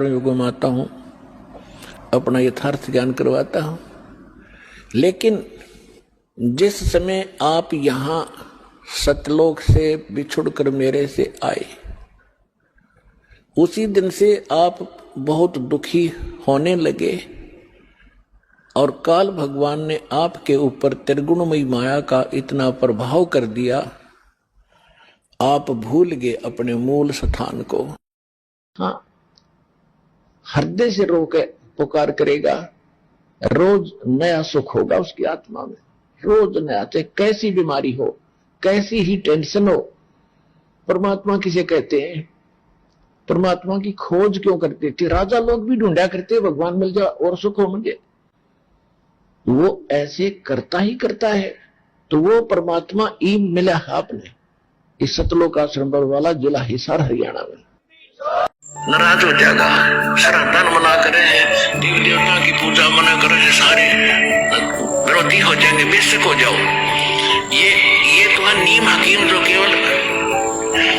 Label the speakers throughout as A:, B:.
A: युगों में आता हूं, अपना यथार्थ ज्ञान करवाता हूं। लेकिन जिस समय आप यहां सतलोक से बिछुड़कर मेरे से आए, उसी दिन से आप बहुत दुखी होने लगे और काल भगवान ने आपके ऊपर त्रिगुणमयी माया का इतना प्रभाव कर दिया, आप भूल गए अपने मूल स्थान को। हाँ, हृदय से रो के पुकार करेगा, रोज नया सुख होगा उसकी आत्मा में, रोज नया। चाहे कैसी बीमारी हो, कैसी ही टेंशन हो, परमात्मा किसे कहते हैं? परमात्मा की खोज क्यों करते थे? राजा लोग भी ढूंढा करते भगवान मिल जाए और सुख हो मुझे। वो ऐसे करता ही करता है। तो वो परमात्मा ई मिला आपने इस सतलोक आश्रम वाला जिला हिसार हरियाणा में। नाराज हो जाएगा, श्राद्धन मना करे, देवी देवता की पूजा मना करे, सारे विरोधी हो जाएंगे, बेशक हो जाओ। ये तो है नीम हकीम जो केवल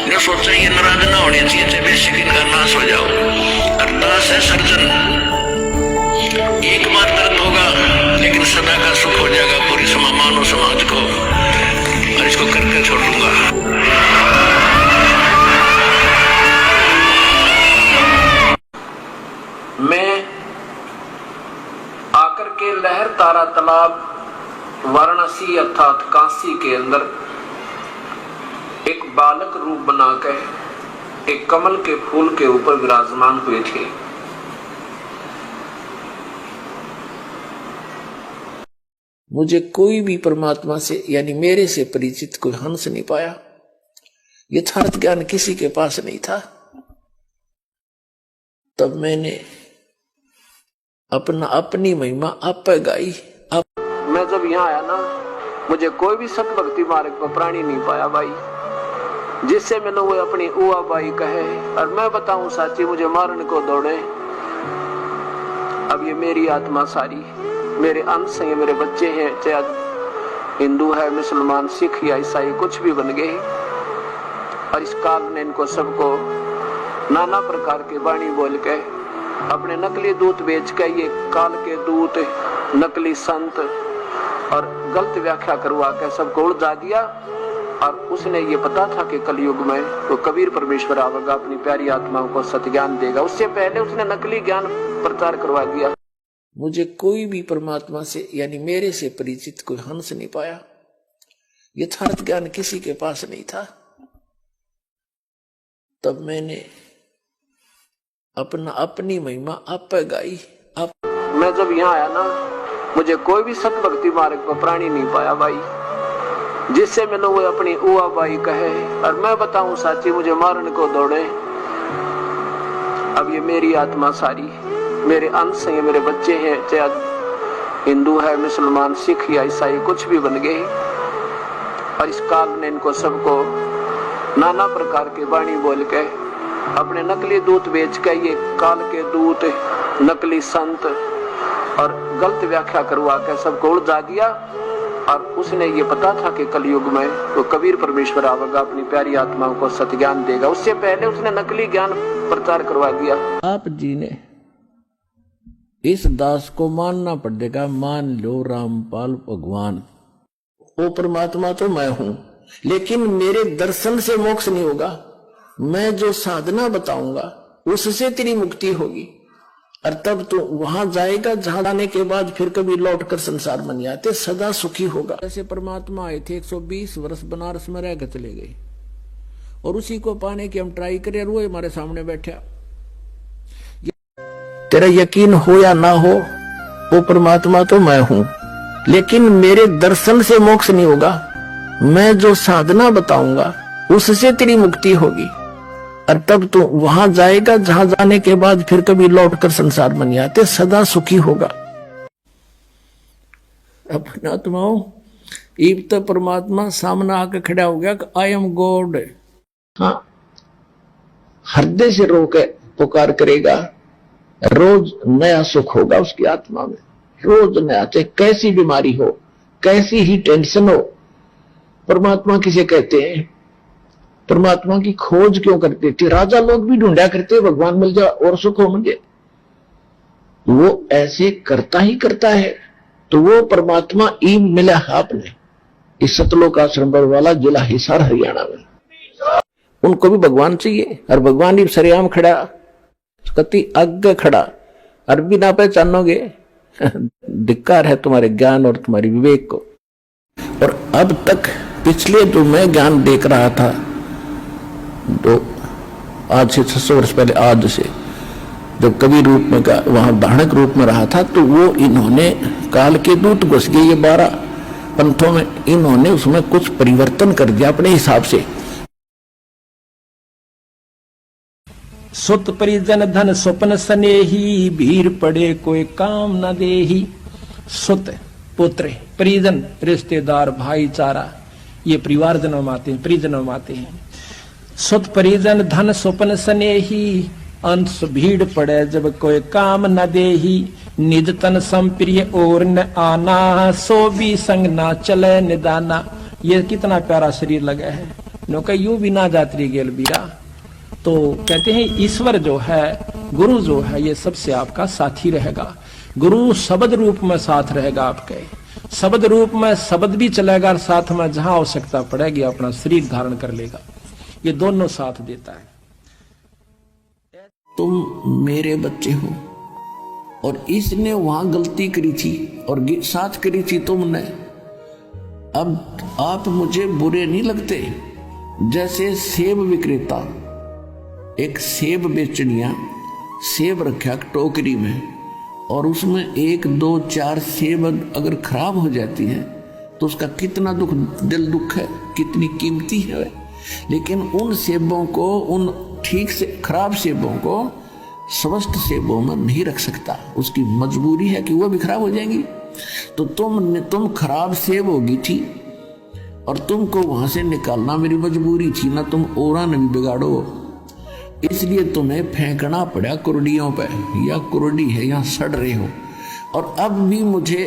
A: जो सोचा ये नाराज ना होने चाहिए, बेशक इनका नाश हो जाओ। अरदास है सर्जन, एक बार दर्द होगा लेकिन सदा का सुख हो जाएगा पूरी मानव समाज को, और इसको करके छोड़ूंगा। मैं आकर के लहर तारा तालाब वाराणसी अर्थात काशी के अंदर एक बालक रूप बनाकर एक कमल के फूल के ऊपर विराजमान हुए थे। मुझे कोई भी परमात्मा से यानी मेरे से परिचित कोई हंस नहीं पाया। यथार्थ ज्ञान किसी के पास नहीं था। तब मैंने अपनी महिमा आप पे गाई। मैं जब यहाँ आया ना, मुझे कोई भी सत भक्ति मार्ग पर प्राणी नहीं पाया भाई, जिससे मैंने वो अपनी उआ बाई कहे और मैं बताऊं साची मुझे मारने को दौड़े। अब ये मेरी आत्मा सारी मेरे अंश है, मेरे बच्चे हैं, चाहे हिंदू है, मुसलमान, सिख या ईसाई कुछ भी बन गए। और इस काल ने इनको सबको नाना प्रकार के वाणी बोल के अपने नकली दूत बेच के ये काल के दूत, नकली संत और गलत व्याख्या करवा के सबको उलझा दिया। और उसने ये पता था कि कलयुग में वो कबीर परमेश्वर आवेगा, अपनी प्यारी आत्माओं को सत्य ज्ञान देगा। उससे पहले उसने नकली ज्ञान प्रचार करवा दिया। मुझे कोई भी परमात्मा से यानी मेरे से परिचित कोई हंस नहीं पाया। यथार्थ ज्ञान किसी के पास नहीं था। तब मैंने अपनी महिमा आप पे गाई। मैं जब यहाँ आया ना, मुझे कोई भी सत भक्ति मार्ग पर प्राणी नहीं पाया भाई, जिससे मैंने वो अपनी उआ बाई कहे और मैं बताऊं साची मुझे मारने को दौड़े। अब ये मेरी आत्मा सारी मेरे अंश है, मेरे बच्चे हैं, चाहे हिंदू है, मुसलमान, सिख या ईसाई कुछ भी बन गए। और इस काल ने इनको सबको नाना प्रकार के वाणी बोल के अपने नकली दूत बेच के ये काल के दूत, नकली संत और गलत व्याख्या करवा के सबको उलझा दिया। और उसने ये पता था कि कलयुग में वो कबीर परमेश्वर आवेगा, अपनी प्यारी आत्माओं को सत्य ज्ञान देगा। उससे पहले उसने नकली ज्ञान प्रचार करवा दिया। आप जी ने इस दास को मानना पड़ेगा। मान लो रामपाल भगवान, वो परमात्मा तो मैं हूं, लेकिन मेरे दर्शन से मोक्ष नहीं होगा। मैं जो साधना बताऊंगा उससे तेरी मुक्ति होगी। और तब तो वहां जाएगा जहां जाने के बाद फिर कभी लौटकर संसार में नहीं आते, सदा सुखी होगा। जैसे परमात्मा आए थे, 120 वर्ष बनारस में रहकर चले गए, और उसी को पाने की हम ट्राई करें, और वो हमारे सामने बैठा। तेरा यकीन हो या ना हो, वो परमात्मा तो मैं हूं, लेकिन मेरे दर्शन से मोक्ष नहीं होगा। मैं जो साधना बताऊंगा उससे तेरी मुक्ति होगी। और तब तो वहां जाएगा जहां जाने के बाद फिर कभी लौटकर संसार में नहीं आते, सदा सुखी होगा। अपना आत्माओं, इब तो परमात्मा सामने आकर खड़ा हो गया कि आई एम गॉड। हाँ, हृदय से रो के पुकार करेगा, रोज नया सुख होगा उसकी आत्मा में, रोज नया। चाहे कैसी बीमारी हो, कैसी ही टेंशन हो, परमात्मा किसे कहते हैं? परमात्मा की खोज क्यों करते थे? राजा लोग भी ढूंढा करते भगवान मिल जाए और सुख हो मुझे। वो ऐसे करता ही करता है। तो वो परमात्मा ई मिला आपने इस सतलोक आश्रम वाला जिला हिसार हरियाणा में। उनको भी भगवान चाहिए और भगवान ही सरेआम खड़ा, कति आगे खड़ा, और भी ना पहचानोगे धिक्कार है तुम्हारे ज्ञान और तुम्हारी विवेक को। और अब तक पिछले जो मैं ज्ञान देख रहा था, तो आज से 600 वर्ष पहले, आज से जब कवि रूप में वहां दानक रूप में रहा था, तो वो इन्होंने काल के दूत घुस गए ये 12 पंथों में, इन्होंने उसमें कुछ परिवर्तन कर दिया अपने हिसाब से।
B: सुत परिजन धन स्वप्न स्नेही, भीड़ पड़े कोई काम न देही। सुत पुत्र, परिजन रिश्तेदार, भाईचारा, ये परिवार जन्म आते हैं, परिजन्म आते हैं। सुत परिजन धन स्वप्न स्नेही, अंश भीड़ पड़े जब कोई काम न देही। निज तन संप्रिय और न आना, सो भी संग ना चले निदाना। ये कितना प्यारा शरीर लगा है, नौका यूं भी ना जात्री गेल बीरा। तो कहते हैं ईश्वर जो है, गुरु जो है, ये सबसे आपका साथी रहेगा। गुरु शब्द रूप में साथ रहेगा आपके, शब्द रूप में शब्द भी चलेगा और साथ में जहां आवश्यकता पड़ेगी अपना शरीर धारण कर लेगा। ये दोनों साथ देता है।
A: तुम मेरे बच्चे हो और इसने वहां गलती करी थी और साथ करी थी तुमने। अब आप मुझे बुरे नहीं लगते? जैसे सेब विक्रेता एक सेब बेचनिया सेब रखा टोकरी में, और उसमें 1 2 4 सेब अगर खराब हो जाती है तो उसका कितना दुख, दिल दुख है, कितनी कीमती है। लेकिन उन सेबों को, उन ठीक से खराब सेबों को स्वस्थ सेबों में नहीं रख सकता, उसकी मजबूरी है कि वह भी खराब हो जाएंगी। तो तुम खराब सेब होगी थी और तुमको वहां से निकालना मेरी मजबूरी थी ना, तुम औरा ने भी बिगाड़ो, इसलिए तुम्हें फेंकना पड़ा कुरडियों पे। या कुरडी है, या सड़ रहे हो। और अब भी मुझे,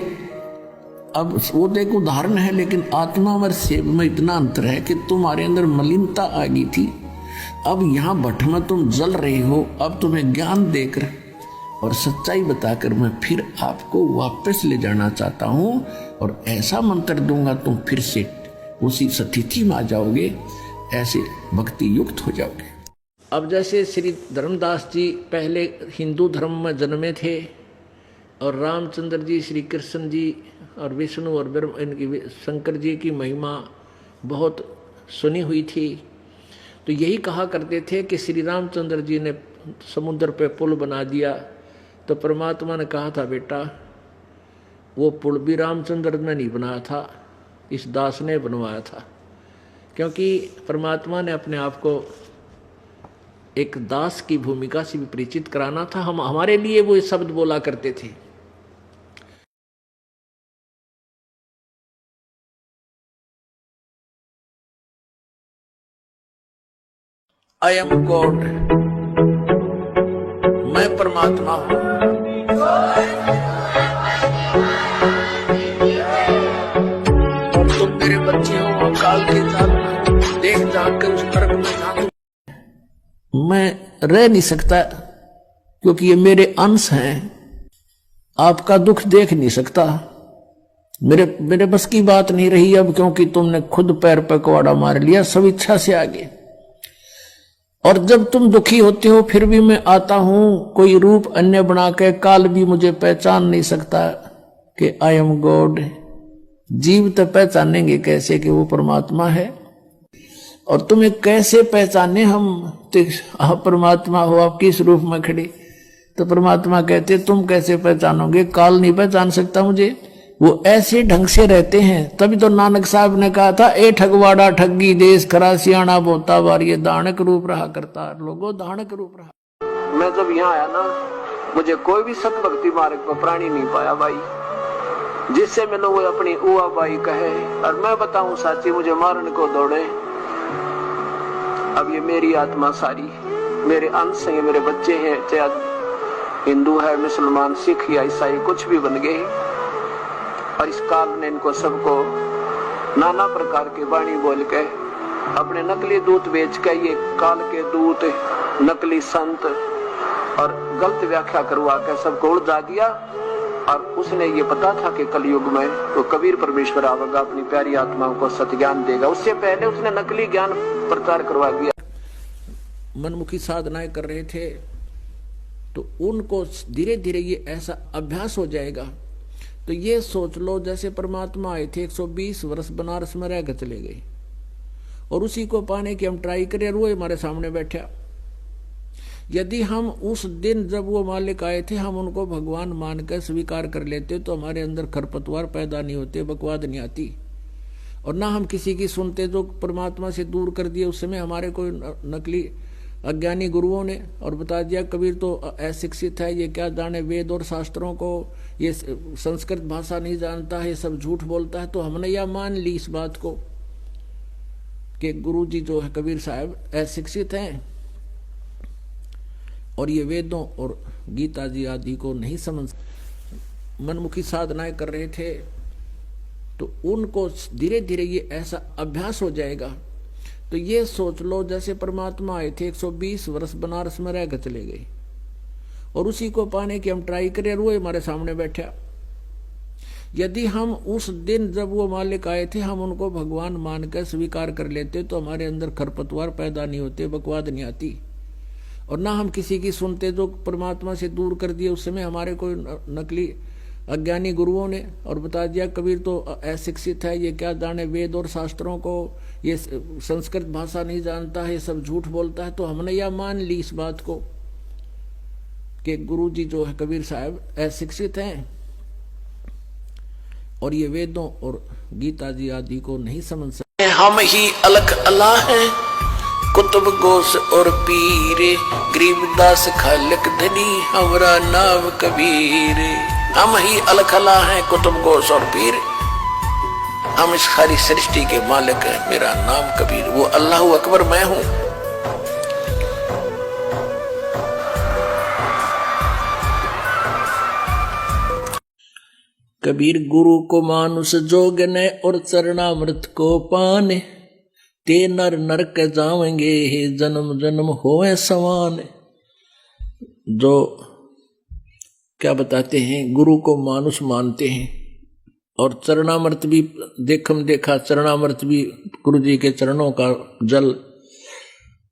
A: अब वो तो एक उदाहरण है, लेकिन आत्मा और सेब में इतना अंतर है कि तुम्हारे अंदर मलिनता आ गई थी, अब यहां भट्ट में तुम जल रहे हो। अब तुम्हें ज्ञान देकर और सच्चाई बताकर मैं फिर आपको वापस ले जाना चाहता हूं, और ऐसा मंत्र दूंगा तुम फिर से उसी स्थिति में आ जाओगे, ऐसे भक्ति युक्त हो जाओगे। अब जैसे श्री धर्मदास जी पहले हिंदू धर्म में जन्मे थे, और रामचंद्र जी, श्री कृष्ण जी और विष्णु और इनकी शंकर जी की महिमा बहुत सुनी हुई थी, तो यही कहा करते थे कि श्री रामचंद्र जी ने समुद्र पे पुल बना दिया, तो परमात्मा ने कहा था बेटा वो पुल भी रामचंद्र ने नहीं बनाया था, इस दास ने बनवाया था। क्योंकि परमात्मा ने अपने आप को एक दास की भूमिका से भी परिचित कराना था। हमारे लिए वो शब्द बोला करते थे, आई एम गॉड, मैं परमात्मा हूं। और तुम मेरे बच्चे हो, काल के जाल में देख जान कर उस नरक में जान। मैं रह नहीं सकता क्योंकि ये मेरे अंश हैं, आपका दुख देख नहीं सकता, मेरे बस की बात नहीं रही अब, क्योंकि तुमने खुद पैर पर कुआड़ा मार लिया सब इच्छा से आगे। और जब तुम दुखी होते हो फिर भी मैं आता हूं कोई रूप अन्य बना के, काल भी मुझे पहचान नहीं सकता कि आई एम गॉड। जीव तो पहचानेंगे कैसे कि वो परमात्मा है, और तुम्हें कैसे पहचाने हम? तो आप परमात्मा हो, आप किस रूप में खड़े? तो परमात्मा कहते तुम कैसे पहचानोगे, काल नहीं पहचान सकता मुझे। वो ऐसे ढंग से रहते हैं, तभी तो नानक साहब ने कहा था ए ठगवाड़ा ठगी देश खरा सियाणा बोता बार, ये दानक रूप रहा करता, लोगों दानक रूप रहा। मैं जब यहाँ आया ना, मुझे कोई भी सत भक्ति मार्ग पर प्राणी नहीं पाया भाई, जिससे मैं लोग अपनी उआ बाई कहे और मैं बताऊं साची मुझे मारने को दौड़े। अब ये मेरी आत्मा सारी, मेरे अंश हैं, मेरे बच्चे हैं, चाहे हिंदू है, मुसलमान, सिख या ईसाई कुछ भी बन गए, और इस काल ने इनको सबको नाना प्रकार के वाणी बोल के अपने नकली दूत बेच के ये काल के दूत, नकली संत और गलत व्याख्या करवा के सबको उलझा दिया। और उसने ये पता था कि कलयुग में तो कबीर परमेश्वर आवेगा, अपनी प्यारी आत्माओं को सत्य ज्ञान देगा। उससे पहले उसने नकली ज्ञान प्रचार करवा दिया। मनमुखी साधनाएं कर रहे थे तो उनको धीरे धीरे ये ऐसा अभ्यास हो जाएगा। तो ये सोच लो जैसे परमात्मा आए थे, 120 वर्ष बनारस में रहकर चले गए और उसी को पाने की हम ट्राई करें, वो हमारे सामने बैठा। यदि हम उस दिन जब वो मालिक आए थे हम उनको भगवान मानकर स्वीकार कर लेते तो हमारे अंदर खरपतवार पैदा नहीं होते, बकवाद नहीं आती, और ना हम किसी की सुनते जो परमात्मा से दूर कर दिए उस समय हमारे कोई नकली अज्ञानी गुरुओं ने, और बता दिया कबीर तो अशिक्षित है, ये क्या जाने वेद और शास्त्रों को, ये संस्कृत भाषा नहीं जानता है, ये सब झूठ बोलता है। तो हमने यह मान ली इस बात को कि गुरु जी जो है कबीर साहब अशिक्षित हैं और ये वेदों और गीता जी आदि को नहीं समझ। मनमुखी साधनाएं कर रहे थे तो उनको धीरे धीरे ये ऐसा अभ्यास हो जाएगा। तो ये सोच लो जैसे परमात्मा आए थे, 120 वर्ष बनारस में रहकर चले गए और उसी को पाने की हम ट्राई करें, वो हमारे सामने बैठा। यदि हम उस दिन जब वो मालिक आए थे हम उनको भगवान मानकर स्वीकार कर लेते तो हमारे अंदर खरपतवार पैदा नहीं होते, बकवाद नहीं आती, और ना हम किसी की सुनते जो परमात्मा से दूर कर दिए उस समय हमारे कोई नकली अज्ञानी गुरुओं ने, और बता दिया कबीर तो अशिक्षित है, ये क्या जाने वेद और शास्त्रों को, ये संस्कृत भाषा नहीं जानता है, ये सब झूठ बोलता है। तो हमने यह मान ली इस बात को कि गुरु जी जो है कबीर साहब अशिक्षित हैं और ये वेदों और गीता जी आदि को नहीं समझ सकते। हम ही अलग अल्लाह हैं, कुतुब गोस और पीरे, गरीबदास खालक धनी, हमारा नाम कबीर। हम ही अलग अल्लाह हैं, कुतुब गोस और पीर, हम इस सारी सृष्टि के मालिक हैं, मेरा नाम कबीर। वो अल्लाह अकबर मैं हूं। कबीर गुरु को मानुष जोगने और चरणामृत को पाने, ते नर नरक जावेंगे जन्म जन्म होए समान। जो क्या बताते हैं, गुरु को मानुष मानते हैं और चरणामृत भी देखा, चरणामृत भी गुरु जी के चरणों का जल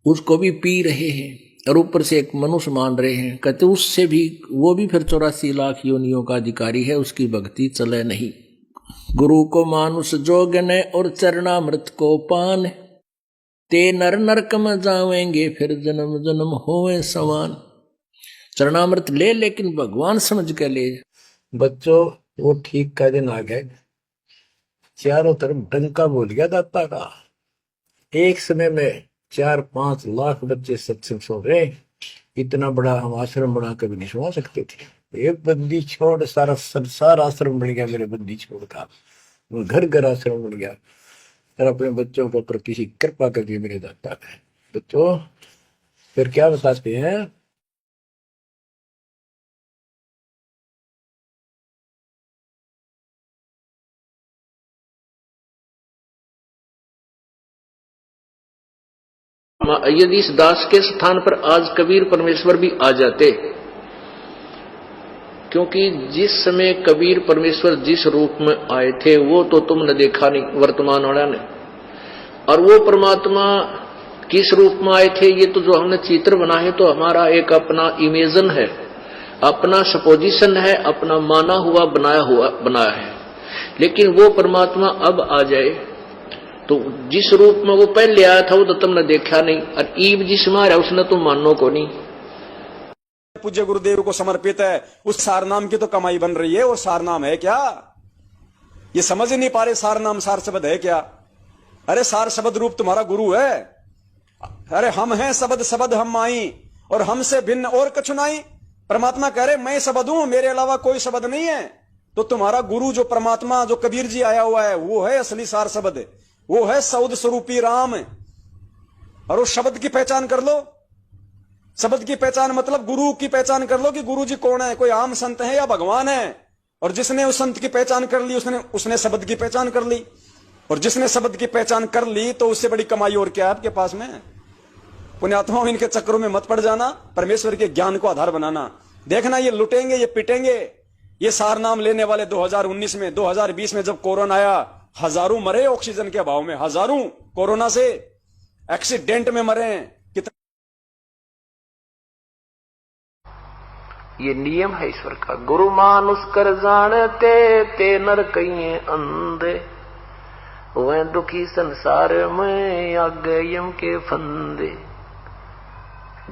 A: उसको भी पी रहे हैं और ऊपर से एक मनुष्य मान रहे हैं। कहते उससे भी वो भी फिर 84 लाख योनियों का अधिकारी है, उसकी भक्ति चले नहीं। गुरु को मानुष जोगने और चरणामृत को पान, ते नर नरक में जावेंगे फिर जन्म जन्म होए समान। चरणामृत ले लेकिन भगवान समझ के ले। बच्चों वो ठीक का दिन आ गए, चारों तरफ डंका बोल गया दाता का। एक समय में 4-5 लाख बच्चे सत्संग सुन रहे। इतना बड़ा हम आश्रम बना कभी नहीं सुना सकते थे। एक बंदी छोड़ सारा संसार आश्रम बन गया, मेरे बंदी छोड़ का घर घर आश्रम बन गया। और अपने बच्चों को प्रति की कृपा कर दी मेरे दाता ने। बच्चों फिर क्या बताते हैं, यदि इस दास के स्थान पर आज कबीर परमेश्वर भी आ जाते, क्योंकि जिस समय कबीर परमेश्वर जिस रूप में आए थे वो तो तुमने देखा नहीं वर्तमान वाला ने, और वो परमात्मा किस रूप में आए थे ये तो जो हमने चित्र बना है तो हमारा एक अपना इमेजन है, अपना सपोजिशन है, अपना माना हुआ बनाया है। लेकिन वो परमात्मा अब आ जाए तो जिस रूप में वो पहले आया था वो तो तुमने देखा नहीं, और ईब जिस मारा उसने तुम मानो को नहीं।
C: पूज्य गुरुदेव को समर्पित है, उस सारनाम की तो कमाई बन रही है। वो सारनाम है क्या, ये समझ ही नहीं पा रहे सारनाम सार शब्द है क्या। अरे सार शब्द रूप तुम्हारा गुरु है। अरे हम हैं शब्द शब्द हम माई, और हमसे भिन्न और कछु नहीं। परमात्मा कह रहे मैं शब्द हूं, मेरे अलावा कोई शब्द नहीं है। तो तुम्हारा गुरु जो परमात्मा जो कबीर जी आया हुआ है वो है असली सार शब्द, वो है सौद स्वरूपी राम। और उस शब्द की पहचान कर लो। शब्द की पहचान मतलब गुरु की पहचान कर लो कि गुरु जी कौन है, कोई आम संत है या भगवान है। और जिसने उस संत की पहचान कर ली उसने शब्द की पहचान कर ली। और जिसने शब्द की पहचान कर ली तो उससे बड़ी कमाई और क्या है आपके पास में। पुण्यात्माओं, इनके चक्करों में मत पड़ जाना, परमेश्वर के ज्ञान को आधार बनाना। देखना ये लुटेंगे, ये पिटेंगे। ये सार नाम लेने वाले 2019 में 2020 में जब कोरोना आया, हजारों मरे ऑक्सीजन के अभाव में, हजारों कोरोना से एक्सीडेंट में मरे।
D: ये नियम है ईश्वर का। गुरु मानुष कर जानते ते नर कहिए अंधे, वह दुखी संसार में आगे यम के फंदे।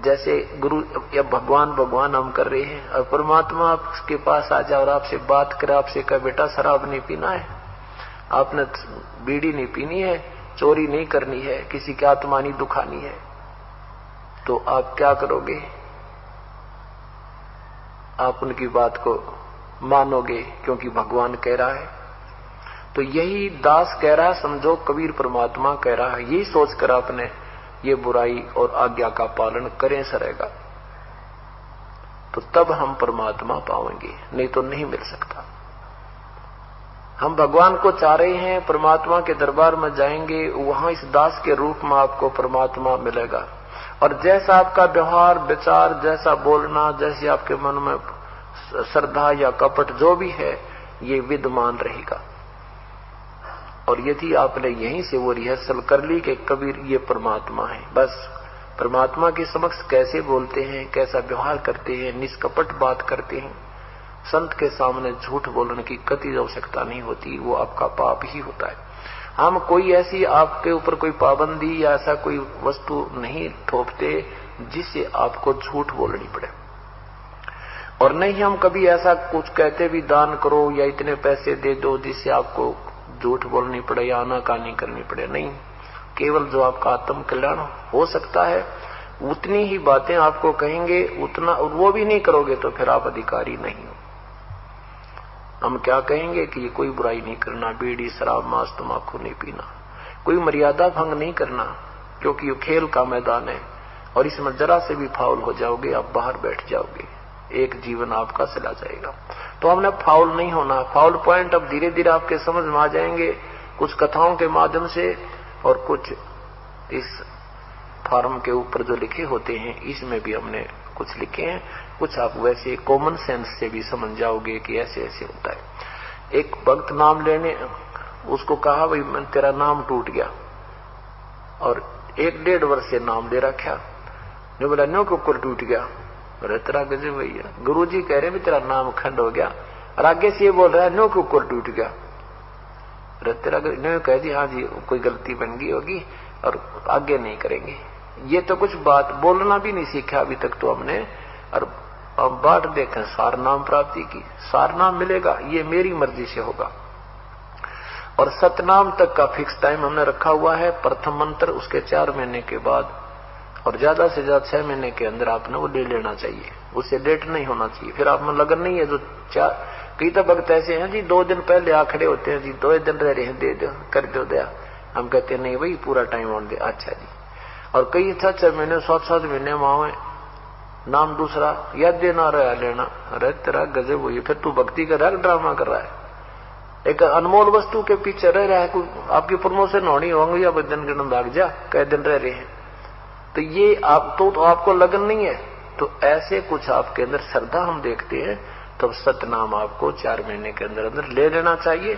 D: जैसे गुरु या भगवान भगवान हम कर रहे हैं और परमात्मा आपके पास आ जाए और आपसे बात करे, आपसे कहे बेटा शराब नहीं पीना है, आपने बीड़ी नहीं पीनी है, चोरी नहीं करनी है, किसी की आत्मा नहीं दुखानी है, तो आप क्या करोगे? आप उनकी बात को मानोगे क्योंकि भगवान कह रहा है। तो यही दास कह रहा है, समझो कबीर परमात्मा कह रहा है। यही सोचकर आपने ये बुराई और आज्ञा का पालन करें सरेगा, तो तब हम परमात्मा पाएंगे, नहीं तो नहीं मिल सकता। हम भगवान को चाह रहे हैं, परमात्मा के दरबार में जाएंगे, वहां इस दास के रूप में आपको परमात्मा मिलेगा। और जैसा आपका व्यवहार विचार, जैसा बोलना, जैसे आपके मन में श्रद्धा या कपट जो भी है, ये विद्यमान रहेगा। और यदि आपने यहीं से वो रिहर्सल कर ली कि कबीर ये परमात्मा है, बस परमात्मा के समक्ष कैसे बोलते हैं, कैसा व्यवहार करते हैं, निष्कपट बात करते हैं, संत के सामने झूठ बोलने की कतई आवश्यकता नहीं होती, वो आपका पाप ही होता है। हम कोई ऐसी आपके ऊपर कोई पाबंदी या ऐसा कोई वस्तु नहीं थोपते जिससे आपको झूठ बोलनी पड़े, और नहीं हम कभी ऐसा कुछ कहते भी दान करो या इतने पैसे दे दो जिससे आपको झूठ बोलनी पड़े या आनाकानी करनी पड़े। नहीं, केवल जो आपका आत्म कल्याण हो सकता है उतनी ही बातें आपको कहेंगे, उतना, और वो भी नहीं करोगे तो फिर आप अधिकारी नहीं हो। हम क्या कहेंगे कि ये कोई बुराई नहीं करना, बीड़ी शराब मांस तंबाकू नहीं पीना, कोई मर्यादा भंग नहीं करना, क्योंकि ये खेल का मैदान है और इसमें जरा से भी फाउल हो जाओगे आप बाहर बैठ जाओगे, एक जीवन आपका चला जाएगा। तो हमने फाउल नहीं होना। फाउल पॉइंट अब धीरे धीरे आपके समझ में आ जाएंगे, कुछ कथाओं के माध्यम से और कुछ इस फार्म के ऊपर जो लिखे होते हैं इसमें भी हमने कुछ लिखे हैं, कुछ आप वैसे कॉमन सेंस से भी समझ जाओगे कि ऐसे ऐसे होता है। एक भक्त नाम लेने, उसको कहा भाई मैं तेरा नाम टूट गया, और 1-1.5 वर्ष से नाम ले रखा, जो बोला नो के ऊपर टूट गया, अरे तेरा गजब भैया, गुरु जी कह रहे भी तेरा नाम खंड हो गया, और आगे से ये बोल रहा है नो के ऊपर टूट गया, अरे तेरा नो कह दी हाँ जी कोई गलती बन गई होगी और आगे नहीं करेंगे। ये तो कुछ बात बोलना भी नहीं सीखा अभी तक तो हमने, और अब बाट देखें सार नाम प्राप्ति की, सार नाम मिलेगा ये मेरी मर्जी से होगा। और सतनाम तक का फिक्स टाइम हमने रखा हुआ है, प्रथम मंत्र उसके 4 महीने के बाद, और ज्यादा से ज्यादा 6 महीने के अंदर आपने वो ले लेना चाहिए, उससे लेट नहीं होना चाहिए। फिर आप में लगन नहीं है, जो कई तो भक्त ऐसे हैं जी 2 दिन पहले आ खड़े होते हैं जी, 2 दिन रह रहे हैं, दे दो कर दो दया, हम कहते हैं नहीं भाई पूरा टाइम ऑन दे, अच्छा जी। और कई 6 महीने 7 महीने वहां नाम दूसरा या देना रहा लेना, अरे तेरा गजब हुई, फिर तू भक्ति कर रहा है ड्रामा कर रहा है, एक अनमोल वस्तु के पीछे रह रहा है। आपकी प्रमोशन होनी होंगी या दिन गिन भाग जा, कई दिन रह रहे हैं, तो ये आप तो आपको लगन नहीं है, तो ऐसे कुछ आपके अंदर श्रद्धा हम देखते हैं, तब सतनाम आपको 4 महीने के अंदर अंदर ले लेना चाहिए।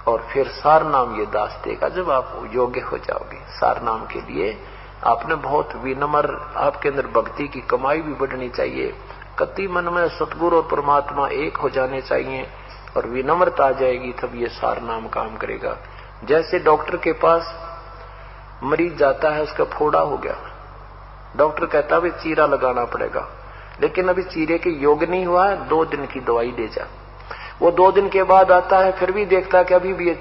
D: और फिर सार नाम ये दास देगा जब आप योग्य हो जाओगे। सार नाम के लिए आपने बहुत विनम्र, आपके अंदर भक्ति की कमाई भी बढ़नी चाहिए, कति मन में सतगुरु और परमात्मा एक हो जाने चाहिए, और विनम्रता आ जाएगी तब ये सार नाम काम करेगा। जैसे डॉक्टर के पास मरीज जाता है, उसका फोड़ा हो गया, डॉक्टर कहता है चीरा लगाना पड़ेगा, लेकिन अभी चीरे के योग नहीं हुआ है, 2 दिन की दवाई ले जा। वो 2 दिन के बाद आता है, फिर भी देखता है कि अभी भी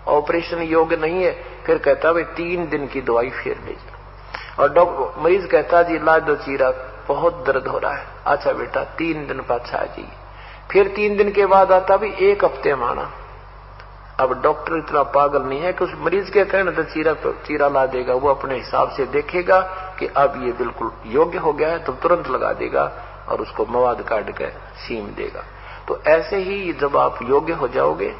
D: ऑपरेशन योग नहीं है, फिर कहता है 3 दिन की दवाई फिर ले जा। और डॉक्टर मरीज कहता है जी इलाज दो चीरा, बहुत दर्द हो रहा है, अच्छा बेटा 3 दिन पाछा आ जाइए। फिर 3 दिन के बाद आता भी 1 हफ्ते माना। अब डॉक्टर इतना पागल नहीं है कि उस मरीज के कहने तो चीरा ला देगा, वो अपने हिसाब से देखेगा कि अब ये बिल्कुल योग्य हो गया है तो तुरंत लगा देगा और उसको मवाद काट कर सीम देगा। तो ऐसे ही जब आप योग्य हो जाओगे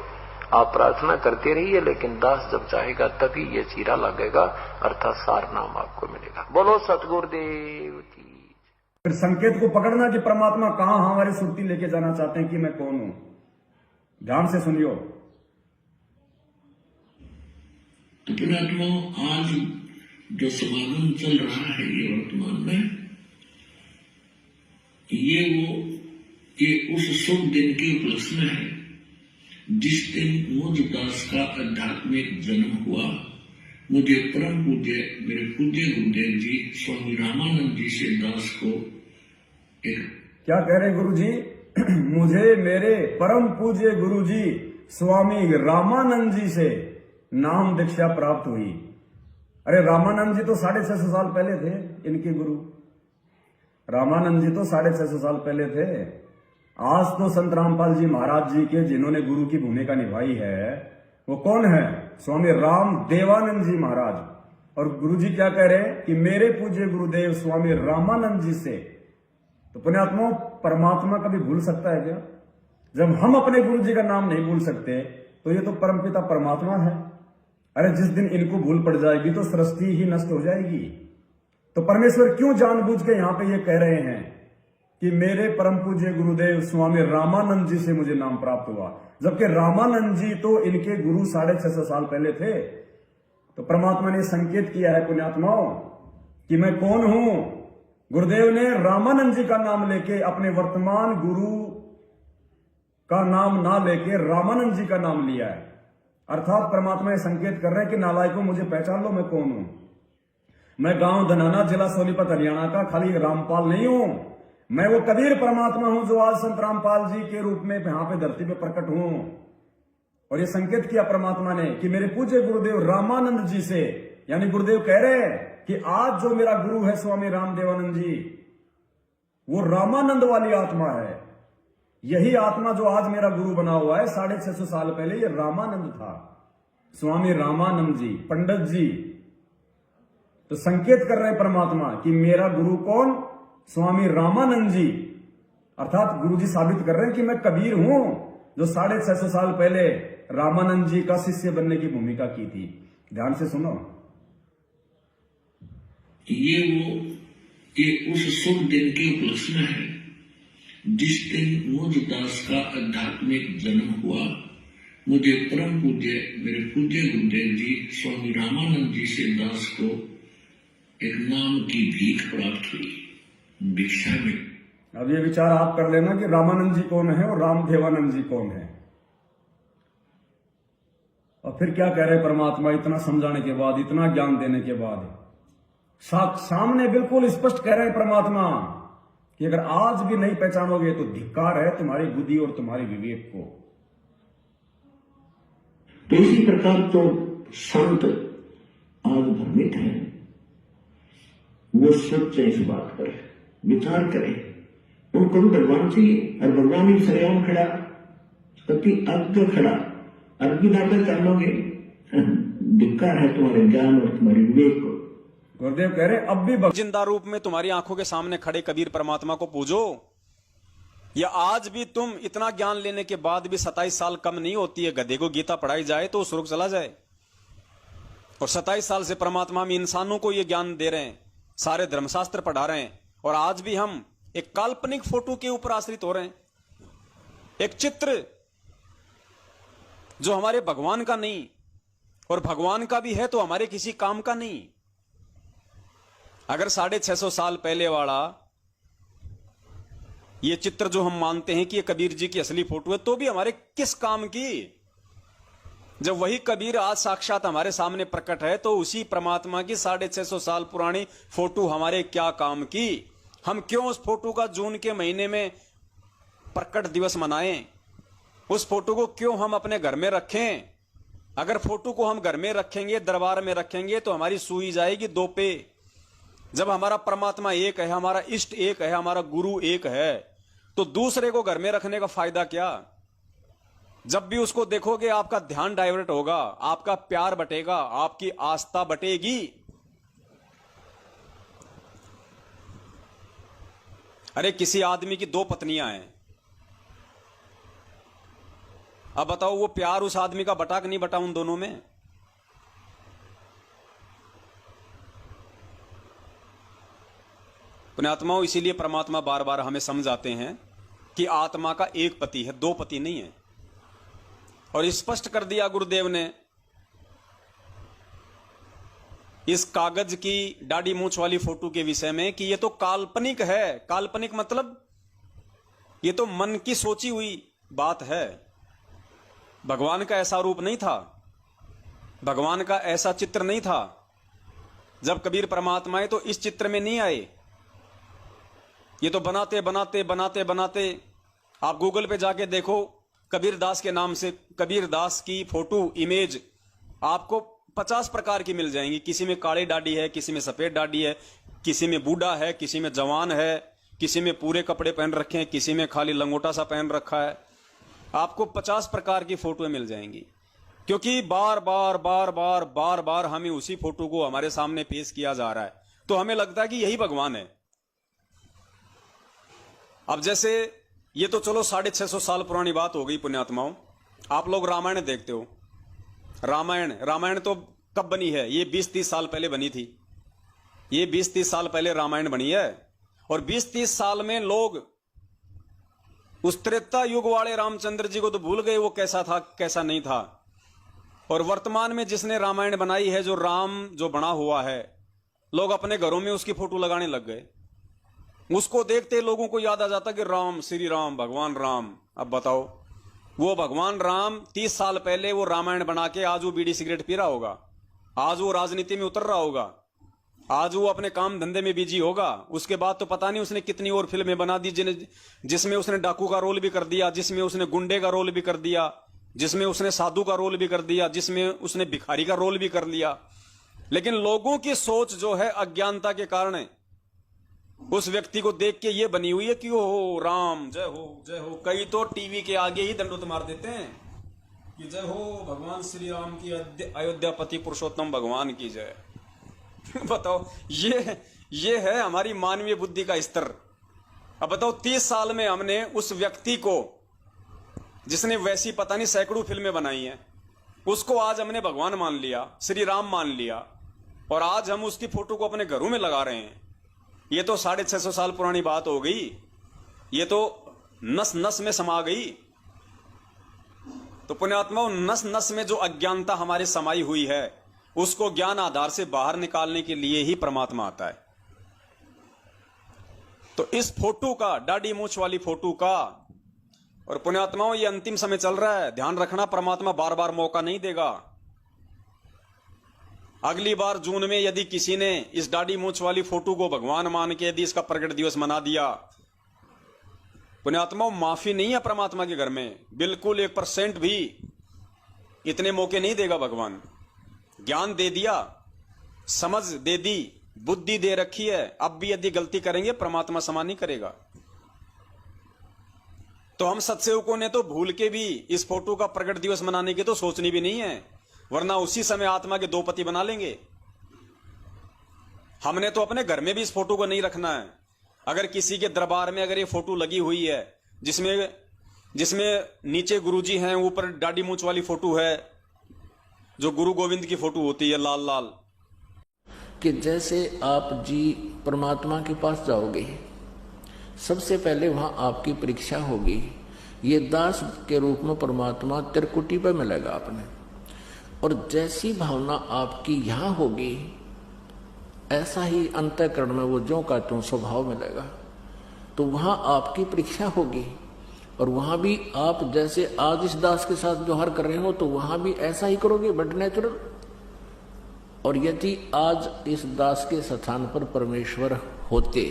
D: आप प्रार्थना करते रहिए, लेकिन दास जब चाहेगा तभी ये चीरा लगेगा, अर्थात सार नाम आपको मिलेगा। बोलो सतगुरुदेव की।
C: फिर संकेत को पकड़ना कि परमात्मा कहां हमारी सुरती लेके जाना चाहते हैं कि मैं कौन हूं। ध्यान से सुनियो।
A: तो पुणात्मा, आज जो समागम चल रहा है ये वर्तमान में, ये उस शुभ दिन के उपलक्ष्य में है जिस दिन मुझ दास का आध्यात्मिक जन्म हुआ। मुझे परम पूज्य मेरे पूज्य गुरुदेव जी स्वामी रामानंद जी से दास को एक
C: क्या कह रहे गुरु जी? मुझे मेरे परम पूज्य गुरु जी स्वामी रामानंद जी से नाम दीक्षा प्राप्त हुई। अरे रामानंद जी तो 650 साल पहले थे इनके गुरु। रामानंद जी तो 650 साल पहले थे। आज तो संत रामपाल जी महाराज जी के जिन्होंने गुरु की भूमिका निभाई है वो कौन है? स्वामी राम देवानंद जी महाराज। और गुरु जी क्या कह रहे हैं कि मेरे पूज्य गुरुदेव स्वामी रामानंद जी से। तो पुण्यात्मा, परमात्मा कभी भूल सकता है क्या? जब हम अपने गुरु जी का नाम नहीं भूल सकते तो ये तो परमपिता परमात्मा है। अरे जिस दिन इनको भूल पड़ जाएगी तो सृष्टि ही नष्ट हो जाएगी। तो परमेश्वर क्यों जानबूझ के यहां पे ये कह रहे हैं कि मेरे परम पूज्य गुरुदेव स्वामी रामानंद जी से मुझे नाम प्राप्त हुआ, जबकि रामानंद जी तो इनके गुरु 650 साल पहले थे। तो परमात्मा ने संकेत किया है पुण्यात्माओं कि मैं कौन हूं। गुरुदेव ने रामानंद जी का नाम लेके अपने वर्तमान गुरु का नाम ना लेके रामानंद जी का नाम लिया है। अर्थात परमात्मा ये संकेत कर रहे हैं कि नालायकों, मुझे पहचान लो, मैं कौन हूं। मैं गांव धनाना, जिला सोनीपत, हरियाणा का खाली रामपाल नहीं हूं। मैं वो कबीर परमात्मा हूं जो आज संत रामपाल जी के रूप में यहां पे धरती पे प्रकट हूं। और ये संकेत किया परमात्मा ने कि मेरे पूज्य गुरुदेव रामानंद जी से, यानी गुरुदेव कह रहे हैं कि आज जो मेरा गुरु है स्वामी राम देवानंद जी, वो रामानंद वाली आत्मा है। यही आत्मा जो आज मेरा गुरु बना हुआ है 650 साल पहले ये रामानंद था, स्वामी रामानंद जी, पंडित जी। तो संकेत कर रहे हैं परमात्मा कि मेरा गुरु कौन? स्वामी रामानंद जी। अर्थात गुरु जी साबित कर रहे हैं कि मैं कबीर हूं जो 650 साल पहले रामानंद जी का शिष्य बनने की भूमिका की थी। ध्यान से सुनो।
A: ये उस शुभ दिन के उपलक्ष्य में है जिस दिन मुझ दास का आध्यात्मिक जन्म हुआ। मुझे परम पूज्य मेरे पूज्य गुरुदेव जी स्वामी रामानंद जी से दास को एक नाम की भीख प्राप्त हुई, भिक्षा में।
C: अब ये विचार आप कर लेना कि रामानंद जी कौन है और राम देवानंद जी कौन है। और फिर क्या कह रहे परमात्मा इतना समझाने के बाद, इतना ज्ञान देने के बाद? सामने बिल्कुल स्पष्ट कह रहे हैं परमात्मा कि अगर आज भी नहीं पहचानोगे तो धिक्कार है तुम्हारी बुद्धि और तुम्हारे विवेक को।
A: तो इसी प्रकार तो संत आज भ्रमित हैं, वो सोचे इस बात पर, विचार करें। उनको भी भगवान चाहिए और भगवान ही सरेआम खड़ा, कभी आगे खड़ा, अरबी दादा चलोगे, धिक्कार है तुम्हारे ज्ञान और तुम्हारे विवेक को।
C: गुरुदेव कह रहे अब भी
E: जिंदा रूप में तुम्हारी आंखों के सामने खड़े कबीर परमात्मा को पूजो। या आज भी तुम इतना ज्ञान लेने के बाद भी 27 साल कम नहीं होती है। गधे को गीता पढ़ाई जाए तो स्वर्ग चला जाए। और 27 साल से परमात्मा हम इंसानों को यह ज्ञान दे रहे हैं, सारे धर्मशास्त्र पढ़ा रहे हैं, और आज भी हम एक काल्पनिक फोटो के ऊपर आश्रित हो रहे हैं। एक चित्र जो हमारे भगवान का नहीं, और भगवान का भी है तो हमारे किसी काम का नहीं। अगर 650 साल पहले वाला ये चित्र जो हम मानते हैं कि ये कबीर जी की असली फोटो है, तो भी हमारे किस काम की? जब वही कबीर आज साक्षात हमारे सामने प्रकट है तो उसी परमात्मा की 650 साल पुरानी फोटो हमारे क्या काम की? हम क्यों उस फोटो का जून के महीने में प्रकट दिवस मनाएं? उस फोटो को क्यों हम अपने घर में रखें? अगर फोटो को हम घर में रखेंगे, दरबार में रखेंगे, तो हमारी सुई जाएगी दो पे। जब हमारा परमात्मा एक है, हमारा इष्ट एक है, हमारा गुरु एक है, तो दूसरे को घर में रखने का फायदा क्या? जब भी उसको देखोगे आपका ध्यान डाइवर्ट होगा, आपका प्यार बटेगा, आपकी आस्था बटेगी। अरे किसी आदमी की 2 पत्नियां हैं, अब बताओ वो प्यार उस आदमी का बटा कि नहीं बटा उन दोनों में? पुण्यात्माओं, इसीलिए परमात्मा बार बार हमें समझाते हैं कि आत्मा का एक पति है, दो पति नहीं है। और स्पष्ट कर दिया गुरुदेव ने इस कागज की दाढ़ी मूंछ वाली फोटो के विषय में कि ये तो काल्पनिक है। काल्पनिक मतलब ये तो मन की सोची हुई बात है। भगवान का ऐसा रूप नहीं था, भगवान का ऐसा चित्र नहीं था। जब कबीर परमात्मा आए तो इस चित्र में नहीं आए। ये तो बनाते बनाते बनाते बनाते आप गूगल पे जाके देखो, कबीर दास के नाम से कबीर दास की फोटो इमेज आपको 50 प्रकार की मिल जाएंगी। किसी में काली दाढ़ी है, किसी में सफेद दाढ़ी है, किसी में बूढ़ा है, किसी में जवान है, किसी में पूरे कपड़े पहन रखे हैं, किसी में खाली लंगोटा सा पहन रखा है। आपको 50 प्रकार की फोटोएं मिल जाएंगी, क्योंकि बार बार बार बार बार बार हमें उसी फोटो को हमारे सामने पेश किया जा रहा है, तो हमें लगता है कि यही भगवान है। अब जैसे ये तो चलो 650 साल पुरानी बात हो गई पुण्यात्माओं। आप लोग रामायण देखते हो। रामायण तो कब बनी है? ये 20-30 साल पहले बनी थी। ये 20-30 साल पहले रामायण बनी है। और 20-30 साल में लोग उस त्रेता युग वाले रामचंद्र जी को तो भूल गए, वो कैसा था कैसा नहीं था। और वर्तमान में जिसने रामायण बनाई है, जो राम जो बना हुआ है, लोग अपने घरों में उसकी फोटो लगाने लग गए। उसको देखते लोगों को याद आ जाता कि राम, श्री राम, भगवान राम। अब बताओ, वो भगवान राम 30 साल पहले वो रामायण बना के आज वो बीड़ी सिगरेट पी रहा होगा, आज वो राजनीति में उतर रहा होगा, आज वो अपने काम धंधे में बिजी होगा। उसके बाद तो पता नहीं उसने कितनी और फिल्में बना दी जिसमें उसने डाकू का रोल भी कर दिया, जिसमें उसने गुंडे का रोल भी कर दिया, जिसमें उसने साधु का रोल भी कर दिया, जिसमें उसने भिखारी का रोल भी कर लिया। लेकिन लोगों की सोच जो है अज्ञानता के कारण उस व्यक्ति को देख के ये बनी हुई है कि ओ राम जय हो जय हो। कई तो टीवी के आगे ही दंडोत मार देते हैं कि जय हो भगवान श्री राम की, अयोध्यापति पुरुषोत्तम भगवान की जय। बताओ, ये है हमारी मानवीय बुद्धि का स्तर। अब बताओ, 30 साल में हमने उस व्यक्ति को, जिसने वैसी पता नहीं सैकड़ों फिल्में बनाई हैं, उसको आज हमने भगवान मान लिया, श्री राम मान लिया, और आज हम उसकी फोटो को अपने घरों में लगा रहे हैं। ये तो 650 साल पुरानी बात हो गई। ये तो नस नस में समा गई। तो पुण्यात्माओं, नस नस में जो अज्ञानता हमारे समाई हुई है, उसको ज्ञान आधार से बाहर निकालने के लिए ही परमात्मा आता है। तो इस फोटो का, दाढ़ी मूंछ वाली फोटो का, और पुण्यात्माओं ये अंतिम समय चल रहा है, ध्यान रखना, परमात्मा बार बार मौका नहीं देगा। अगली बार जून में यदि किसी ने इस दाढ़ी मूंछ वाली फोटो को भगवान मान के यदि इसका प्रकट दिवस मना दिया, पुण्यात्माओं माफी नहीं है परमात्मा के घर में, बिल्कुल 1% भी इतने मौके नहीं देगा भगवान। ज्ञान दे दिया, समझ दे दी, बुद्धि दे रखी है, अब भी यदि गलती करेंगे परमात्मा क्षमा नहीं करेगा। तो हम सत्सेवकों ने तो भूल के भी इस फोटो का प्रकट दिवस मनाने की तो सोचनी भी नहीं है, वरना उसी समय आत्मा के 2 पति बना लेंगे। हमने तो अपने घर में भी इस फोटो को नहीं रखना है। अगर किसी के दरबार में अगर ये फोटो लगी हुई है जिसमें नीचे गुरुजी हैं, ऊपर दाढ़ी मूंछ वाली फोटो है, जो गुरु गोविंद की फोटो होती है लाल लाल,
A: कि जैसे आप जी परमात्मा के पास जाओगे, सबसे पहले वहां आपकी परीक्षा होगी। ये दास के रूप में परमात्मा त्रिकुटी पे मिलेगा आपने, और जैसी भावना आपकी यहां होगी, ऐसा ही अंतःकरण में वो ज्यों का त्यों स्वभाव मिलेगा। तो वहां आपकी परीक्षा होगी, और वहां भी आप जैसे आज इस दास के साथ व्यवहार कर रहे हो, तो वहां भी ऐसा ही करोगे, बट नेचुरल। और यदि आज इस दास के स्थान पर परमेश्वर होते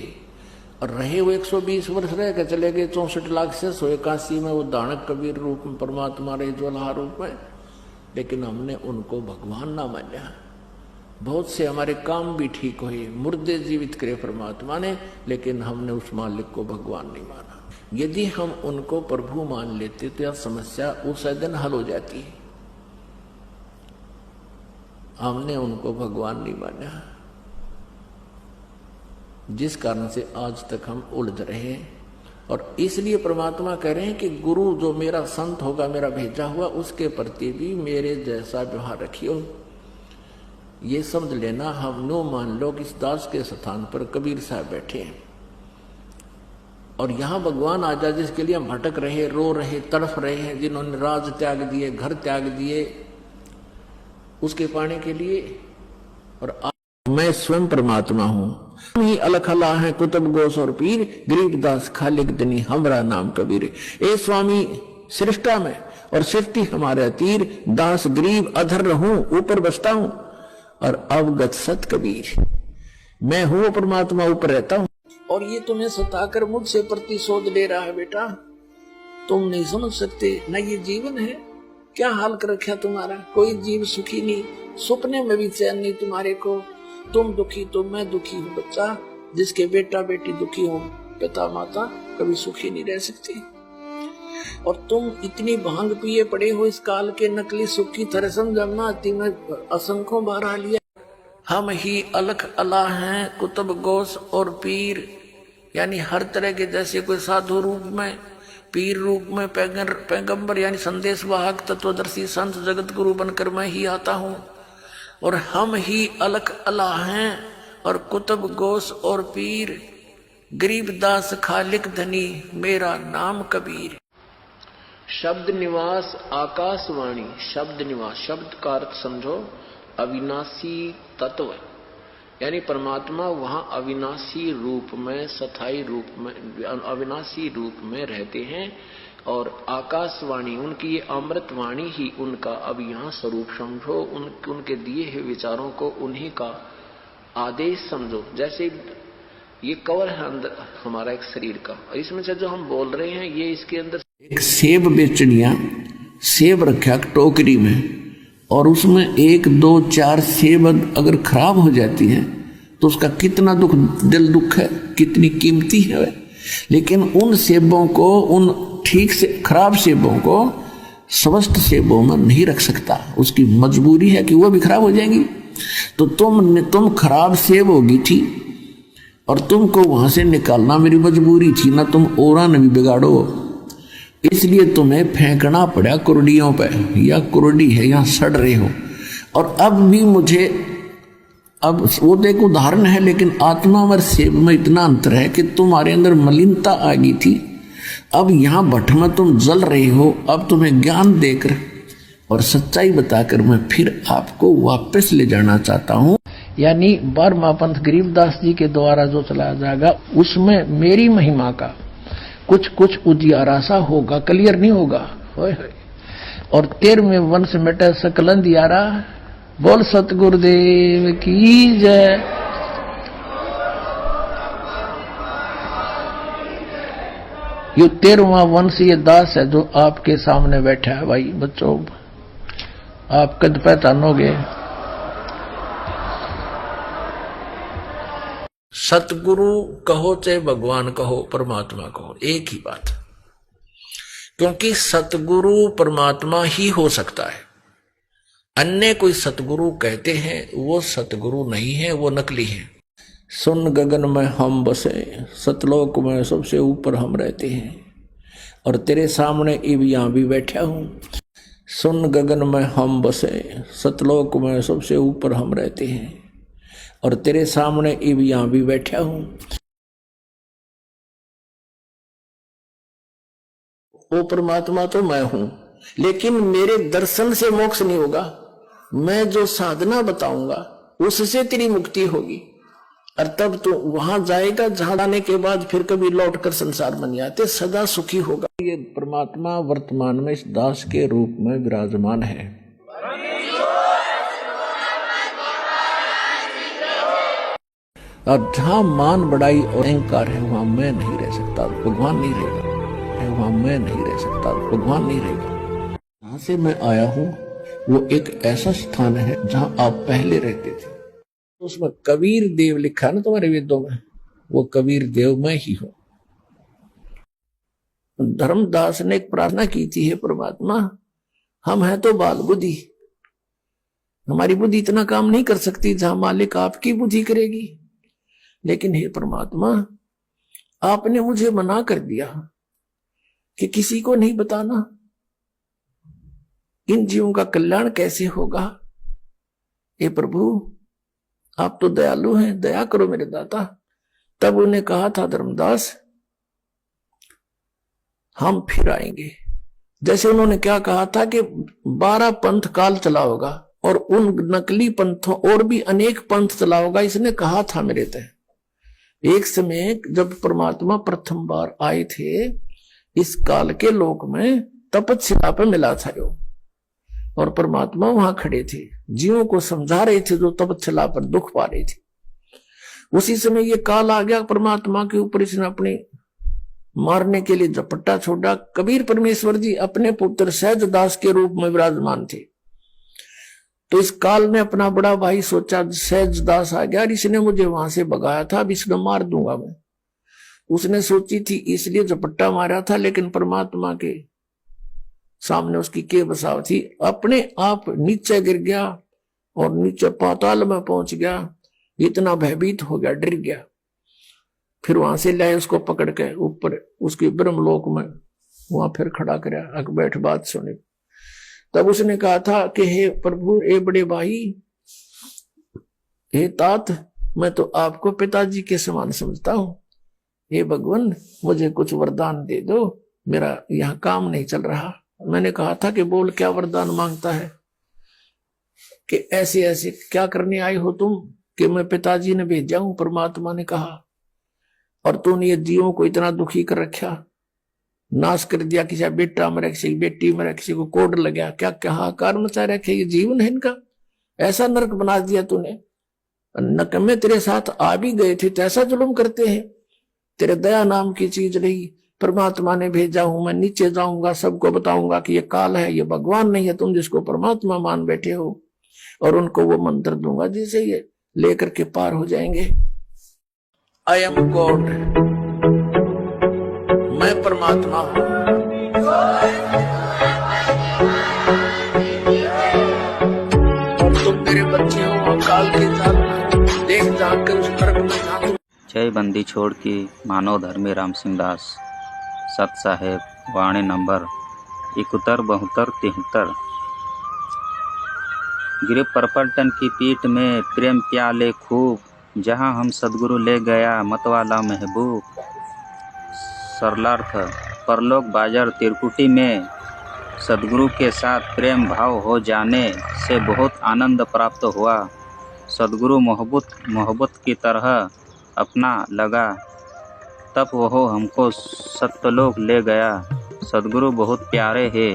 A: और रहे वो 120 वर्ष रह के चले गए, 64 लाख से 181 में वो दानक कबीर रूप में परमात्मा रहे, ज्वाला रूप में, लेकिन हमने उनको भगवान ना माना। बहुत से हमारे काम भी ठीक हुए, मुर्दे जीवित करे परमात्मा ने, लेकिन हमने उस मालिक को भगवान नहीं माना। यदि हम उनको प्रभु मान लेते तो यह समस्या उस दिन हल हो जाती। हमने उनको भगवान नहीं माना, जिस कारण से आज तक हम उलझ रहे। और इसलिए परमात्मा कह रहे हैं कि गुरु जो मेरा संत होगा, मेरा भेजा हुआ, उसके प्रति भी मेरे जैसा व्यवहार रखियो। ये समझ लेना। हम नो मान लो कि इस दास के स्थान पर कबीर साहब बैठे हैं और यहाँ भगवान आ जाए, जिसके लिए हम भटक रहे, रो रहे, तड़फ रहे हैं, जिन्होंने राज त्याग दिए, घर त्याग दिए उसके पाने के लिए। और मैं स्वयं परमात्मा हूं, हम ही अलख अला है कुतुब गोस और पीर, गरीबदास खालिक दनी हमरा नाम कबीर। ए स्वामी सृष्टा में और सृष्टि हमारे तीर, दास गरीब अधर रहूं ऊपर बसता हूं और अवगत सत कबीर। मैं हूं परमात्मा, ऊपर रहता हूं। और ये तुम्हें सताकर मुझसे प्रतिशोध ले रहा है बेटा, तुम नहीं समझ सकते ना, ये जीवन है। क्या हाल कर रखा तुम्हारा, कोई जीव सुखी नहीं, सपने में भी चैन नहीं तुम्हारे को। तुम दुखी तो मैं दुखी हूँ बच्चा। जिसके बेटा बेटी दुखी हो, पिता माता कभी सुखी नहीं रह सकते। और तुम इतनी भांग पिए पड़े हो इस काल के नकली सुख की तरह, समझना आती में असंख्यों बार आ लिया। हम ही अलख अला हैं कुतुब गोस और पीर, यानी हर तरह के, जैसे कोई साधु रूप में, पीर रूप में, पैगंबर यानी संदेश वाहक, तत्वदर्शी संत जगत गुरु बनकर मैं ही आता हूँ। और हम ही अलख अला हैं और कुतुब गोस और पीर, गरीबदास खालिक धनी मेरा नाम कबीर। शब्द निवास आकाशवाणी। शब्द निवास, शब्द का अर्थ समझो अविनाशी तत्व, यानी परमात्मा वहां अविनाशी रूप में, स्थायी रूप में, अविनाशी रूप में रहते हैं। और आकाशवाणी उनकी ये अमृत वाणी ही उनका अब यहाँ स्वरूप समझो। उनके दिए हुए विचारों को उन्हीं का आदेश समझो। जैसे ये कवर है अंदर हमारा एक शरीर का, और इसमें से जो हम बोल रहे हैं ये इसके अंदर एक सेब बेचनिया सेब रखा टोकरी में, और उसमें 1 2 4 सेब अगर खराब हो जाती है तो उसका कितना दुख, दिल दुख है, कितनी कीमती है। लेकिन उन सेबों को, उन ठीक से खराब सेबों को स्वस्थ सेबों में नहीं रख सकता, उसकी मजबूरी है कि वो भी खराब हो जाएंगी। तो तुम खराब सेब होगी थी और तुमको वहां से निकालना मेरी मजबूरी थी ना, तुम औरा न भी बिगाड़ो, इसलिए तुम्हें फेंकना पड़ा कुर्डियों पे, या कुर्डी है या सड़ रहे हो। और अब भी मुझे, अब वो तो एक उदाहरण है, लेकिन आत्मा और सेब में इतना अंतर है कि तुम्हारे अंदर मलिनता आ गई थी, अब यहाँ भट्ट में तुम जल रहे हो। अब तुम्हें ज्ञान देकर और सच्चाई बताकर मैं फिर आपको वापस ले जाना चाहता हूँ। यानी 12वां पंथ गरीबदास जी के द्वारा जो चलाया जाएगा उसमें मेरी महिमा का कुछ कुछ उजियारा सा होगा, क्लियर नहीं होगा। और 13वें वंश मिटे सकलन दियारा, बोल सतगुरुदेव की जय। ये 13वां वंश ये दास है जो आपके सामने बैठा है। भाई बच्चों, आप कद पहचानोगे। सतगुरु कहो चाहे भगवान कहो, परमात्मा कहो, एक ही बात। क्योंकि सतगुरु परमात्मा ही हो सकता है। अन्य कोई सतगुरु कहते हैं वो सतगुरु नहीं है, वो नकली है। सुन गगन में हम बसे, सतलोक में सबसे ऊपर हम रहते हैं, और तेरे सामने अब यहाँ भी बैठा हूँ। सुन गगन में हम बसे, सतलोक में सबसे ऊपर हम रहते हैं, और तेरे सामने अब यहाँ भी बैठा हूँ। वो परमात्मा तो मैं हूं, लेकिन मेरे दर्शन से मोक्ष नहीं होगा। मैं जो साधना बताऊंगा उससे तेरी मुक्ति होगी, और तब तो वहां जाएगा जहां जाने के बाद फिर कभी लौटकर संसार में नहीं आते, सदा सुखी होगा। ये परमात्मा वर्तमान में इस दास के रूप में विराजमान है। और जहां मान बढ़ाई और अहंकार है वहां मैं नहीं रह सकता, भगवान नहीं रहेगा। वहां मैं नहीं रह सकता, भगवान नहीं रहेगा। जहां से मैं आया हूं वो एक ऐसा स्थान है जहां आप पहले रहते थे। उसमें कबीर देव लिखा है ना तुम्हारे वेदों में, वो कबीर देव मैं ही हूं। धर्मदास ने एक प्रार्थना की थी, हे परमात्मा हम हैं तो बाल बुद्धि, हमारी बुद्धि इतना काम नहीं कर सकती जहां मालिक आपकी बुद्धि करेगी, लेकिन हे परमात्मा आपने मुझे मना कर दिया कि किसी को नहीं बताना, इन जीवों का कल्याण कैसे होगा। हे प्रभु, आप तो दयालु हैं, दया करो मेरे दाता। तब उन्हें कहा था धर्मदास, हम फिर आएंगे। जैसे उन्होंने क्या कहा था कि 12 पंथ काल चला होगा और उन नकली पंथों और भी अनेक पंथ चला होगा, इसने कहा था मेरे तय। एक समय जब परमात्मा प्रथम बार आए थे इस काल के लोक में, तपस्या पे मिला था यो, और परमात्मा वहां खड़े थे, जीवों को समझा रहे थे जो तपस्या पर दुख पा रहे थे। उसी समय ये काल आ गया परमात्मा के ऊपर, इसने अपने मारने के लिए झपट्टा छोड़ा। कबीर परमेश्वर जी अपने पुत्र सहज दास के रूप में विराजमान थे। तो इस काल ने अपना बड़ा भाई सोचा, सहज दास आ गया, इसने मुझे वहां से भगाया था, अब इसने मार दूंगा मैं। उसने सोची थी इसलिए झपट्टा मारा था, लेकिन परमात्मा के सामने उसकी के बसाव थी। अपने आप नीचे गिर गया और नीचे पाताल में पहुंच गया, इतना भयभीत हो गया, डर गया। फिर वहां से लाए उसको पकड़ के ऊपर उसके ब्रह्मलोक में, वहां फिर खड़ा कराया, बैठ बात सुने। तब उसने कहा था कि हे प्रभु, हे बड़े भाई, हे तात, मैं तो आपको पिताजी के समान समझता हूं। हे भगवान, मुझे कुछ वरदान दे दो, मेरा यहां काम नहीं चल रहा। मैंने कहा था कि बोल, क्या वरदान मांगता है? कि ऐसे ऐसे क्या करने आए हो तुम? कि मैं पिताजी ने भेजा हूं, परमात्मा ने कहा, और तूने ये जीवों को इतना दुखी कर रखा, नाश कर दिया। किसी बेटा मरा, किसी बेटी मरा, किसी को कोड लगा, क्या क्या हाहाकार मचा रखे। ये जीवन है इनका, ऐसा नरक बना दिया तूने। नकम्मे तेरे साथ आ भी गए थे तो ऐसा जुल्म करते हैं। तेरे दया नाम की चीज नहीं, परमात्मा ने भेजा हूं, मैं नीचे जाऊंगा, सबको बताऊंगा कि ये काल है, ये भगवान नहीं है, तुम जिसको परमात्मा मान बैठे हो। और उनको वो मंत्र दूंगा जिसे ये लेकर के पार हो जाएंगे। आई एम गॉड, मैं परमात्मा हूं। और तुम मेरे बच्चे हो, काल के जाल में देख जाग कर उस नरक में झांको।
F: जय बंदी छोड़ की मानव धर्मी राम सिंह दास, सत साहेब, वाणी नंबर 71 72 73। गिर परपटन की पीठ में प्रेम प्याले खूब, जहां हम सदगुरु ले गया मतवाला महबूब। सरलार्थ, परलोक बाजार तिरकुटी में सदगुरु के साथ प्रेम भाव हो जाने से बहुत आनंद प्राप्त हुआ। सदगुरु मोहब्बत की तरह अपना लगा, तब वह हमको सत्यलोक ले गया। सदगुरु बहुत प्यारे है,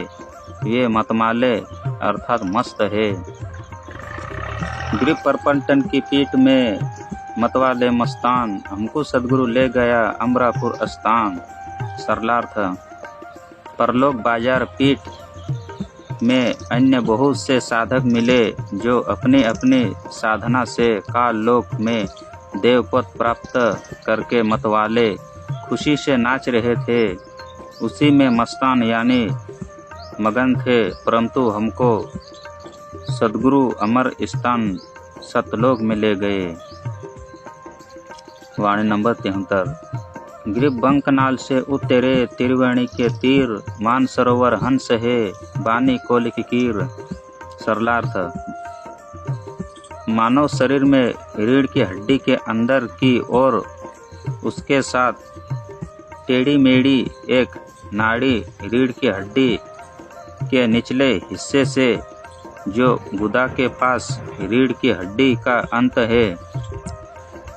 F: ये मतमाले अर्थात मस्त है। गिर परपटन की पीठ में मतवाले मस्तान, हमको सदगुरु ले गया अमरापुर स्थान। सरलार्थ, परलोक बाजार पीठ में अन्य बहुत से साधक मिले, जो अपने अपने साधना से काल लोक में देवपद प्राप्त करके मतवाले खुशी से नाच रहे थे। उसी में मस्तान यानी मगन थे, परंतु हमको सदगुरु अमर स्थान सतलोक में ले गए। वाणी नंबर 73। गिर बंकनाल से उतरे त्रिवेणी के तीर, मान सरोवर हंस है बानी कोल की कीर। सरलार्थ, मानव शरीर में रीढ़ की हड्डी के अंदर की और उसके साथ टेढ़ी मेढ़ी एक नाड़ी रीढ़ की हड्डी के निचले हिस्से से, जो गुदा के पास रीढ़ की हड्डी का अंत है।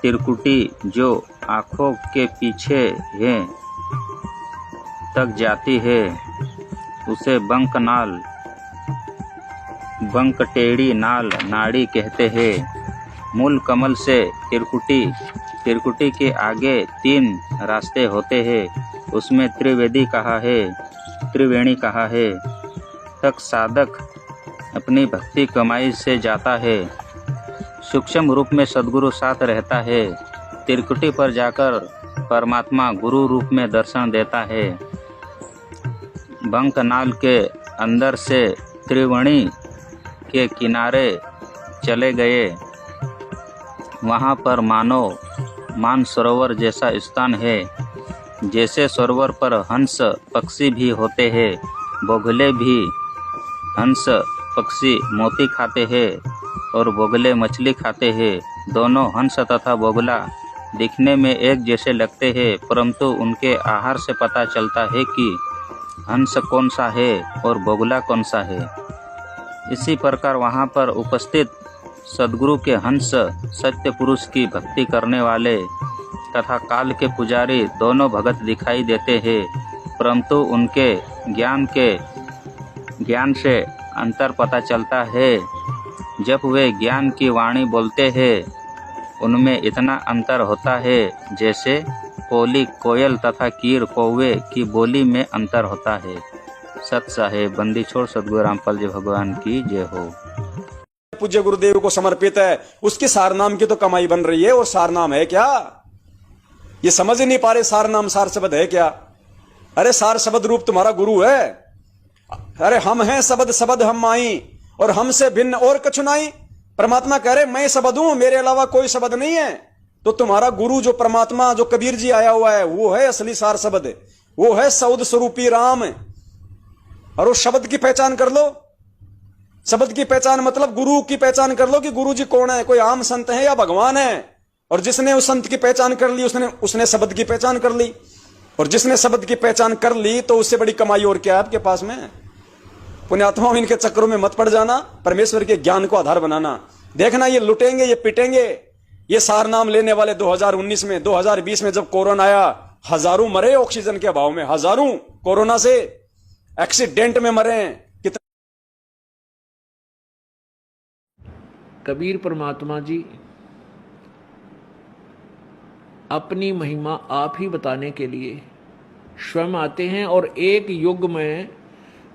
F: तिरकुटी जो आँखों के पीछे है तक जाती है, उसे बंकनाल बंकटेड़ी नाल नाड़ी कहते हैं। मूल कमल से तिरकुटी के आगे 3 रास्ते होते हैं, उसमें त्रिवेणी कहा है। तक साधक अपनी भक्ति कमाई से जाता है। सूक्ष्म रूप में सदगुरु साथ रहता है। तिरकुटी पर जाकर परमात्मा गुरु रूप में दर्शन देता है। बंकनाल के अंदर से त्रिवेणी के किनारे चले गए, वहाँ पर मान सरोवर जैसा स्थान है। जैसे सरोवर पर हंस पक्षी भी होते हैं, बोगले भी हंस पक्षी मोती खाते हैं और बोगले मछली खाते हैं। दोनों हंस तथा बोगला दिखने में एक जैसे लगते हैं, परंतु उनके आहार से पता चलता है कि हंस कौन सा है और बोगला कौन सा है। इसी प्रकार वहाँ पर उपस्थित सद्गुरु के हंस सत्य पुरुष की भक्ति करने वाले तथा काल के पुजारी दोनों भगत दिखाई देते हैं, परंतु उनके ज्ञान से अंतर पता चलता है। जब वे ज्ञान की वाणी बोलते हैं उनमें इतना अंतर होता है जैसे कोली कोयल तथा कीर कौवे की बोली में अंतर होता है। सत साहेब बंदी छोड़ सद्गुरु रामपाल जी भगवान की जय हो।
C: पूज्य गुरुदेव को समर्पित है, उसकी सारनाम की तो कमाई बन रही है। और सारनाम है क्या, ये समझ ही नहीं पा रहे सार नाम सार शब्द है क्या। अरे सार शब्द रूप तुम्हारा गुरु है। अरे हम हैं शब्द शब्द हम माई और हमसे भिन्न और कछु नहीं। परमात्मा कह रहे मैं शब्द हूं, मेरे अलावा कोई शब्द नहीं है। तो तुम्हारा गुरु जो परमात्मा जो कबीर जी आया हुआ है वो है असली सार शब्द, वो है सौद स्वरूपी राम। और उस शब्द की पहचान कर लो। शब्द की पहचान मतलब गुरु की पहचान कर लो कि गुरु जी कौन है, कोई आम संत है या भगवान है। और जिसने उस संत की पहचान कर ली उसने शब्द की पहचान कर ली। और जिसने शब्द की पहचान कर ली तो उससे बड़ी कमाई और क्या है आपके पास में। पुण्यात्माओं इनके चक्करों में मत पड़ जाना, परमेश्वर के ज्ञान को आधार बनाना। देखना ये लुटेंगे, ये पिटेंगे। ये सार नाम लेने वाले 2019 में 2020 में जब कोरोना आया, हजारों मरे ऑक्सीजन के अभाव में, हजारों कोरोना से एक्सीडेंट में मरे।
A: कबीर परमात्मा जी अपनी महिमा आप ही बताने के लिए स्वयं आते हैं और एक युग में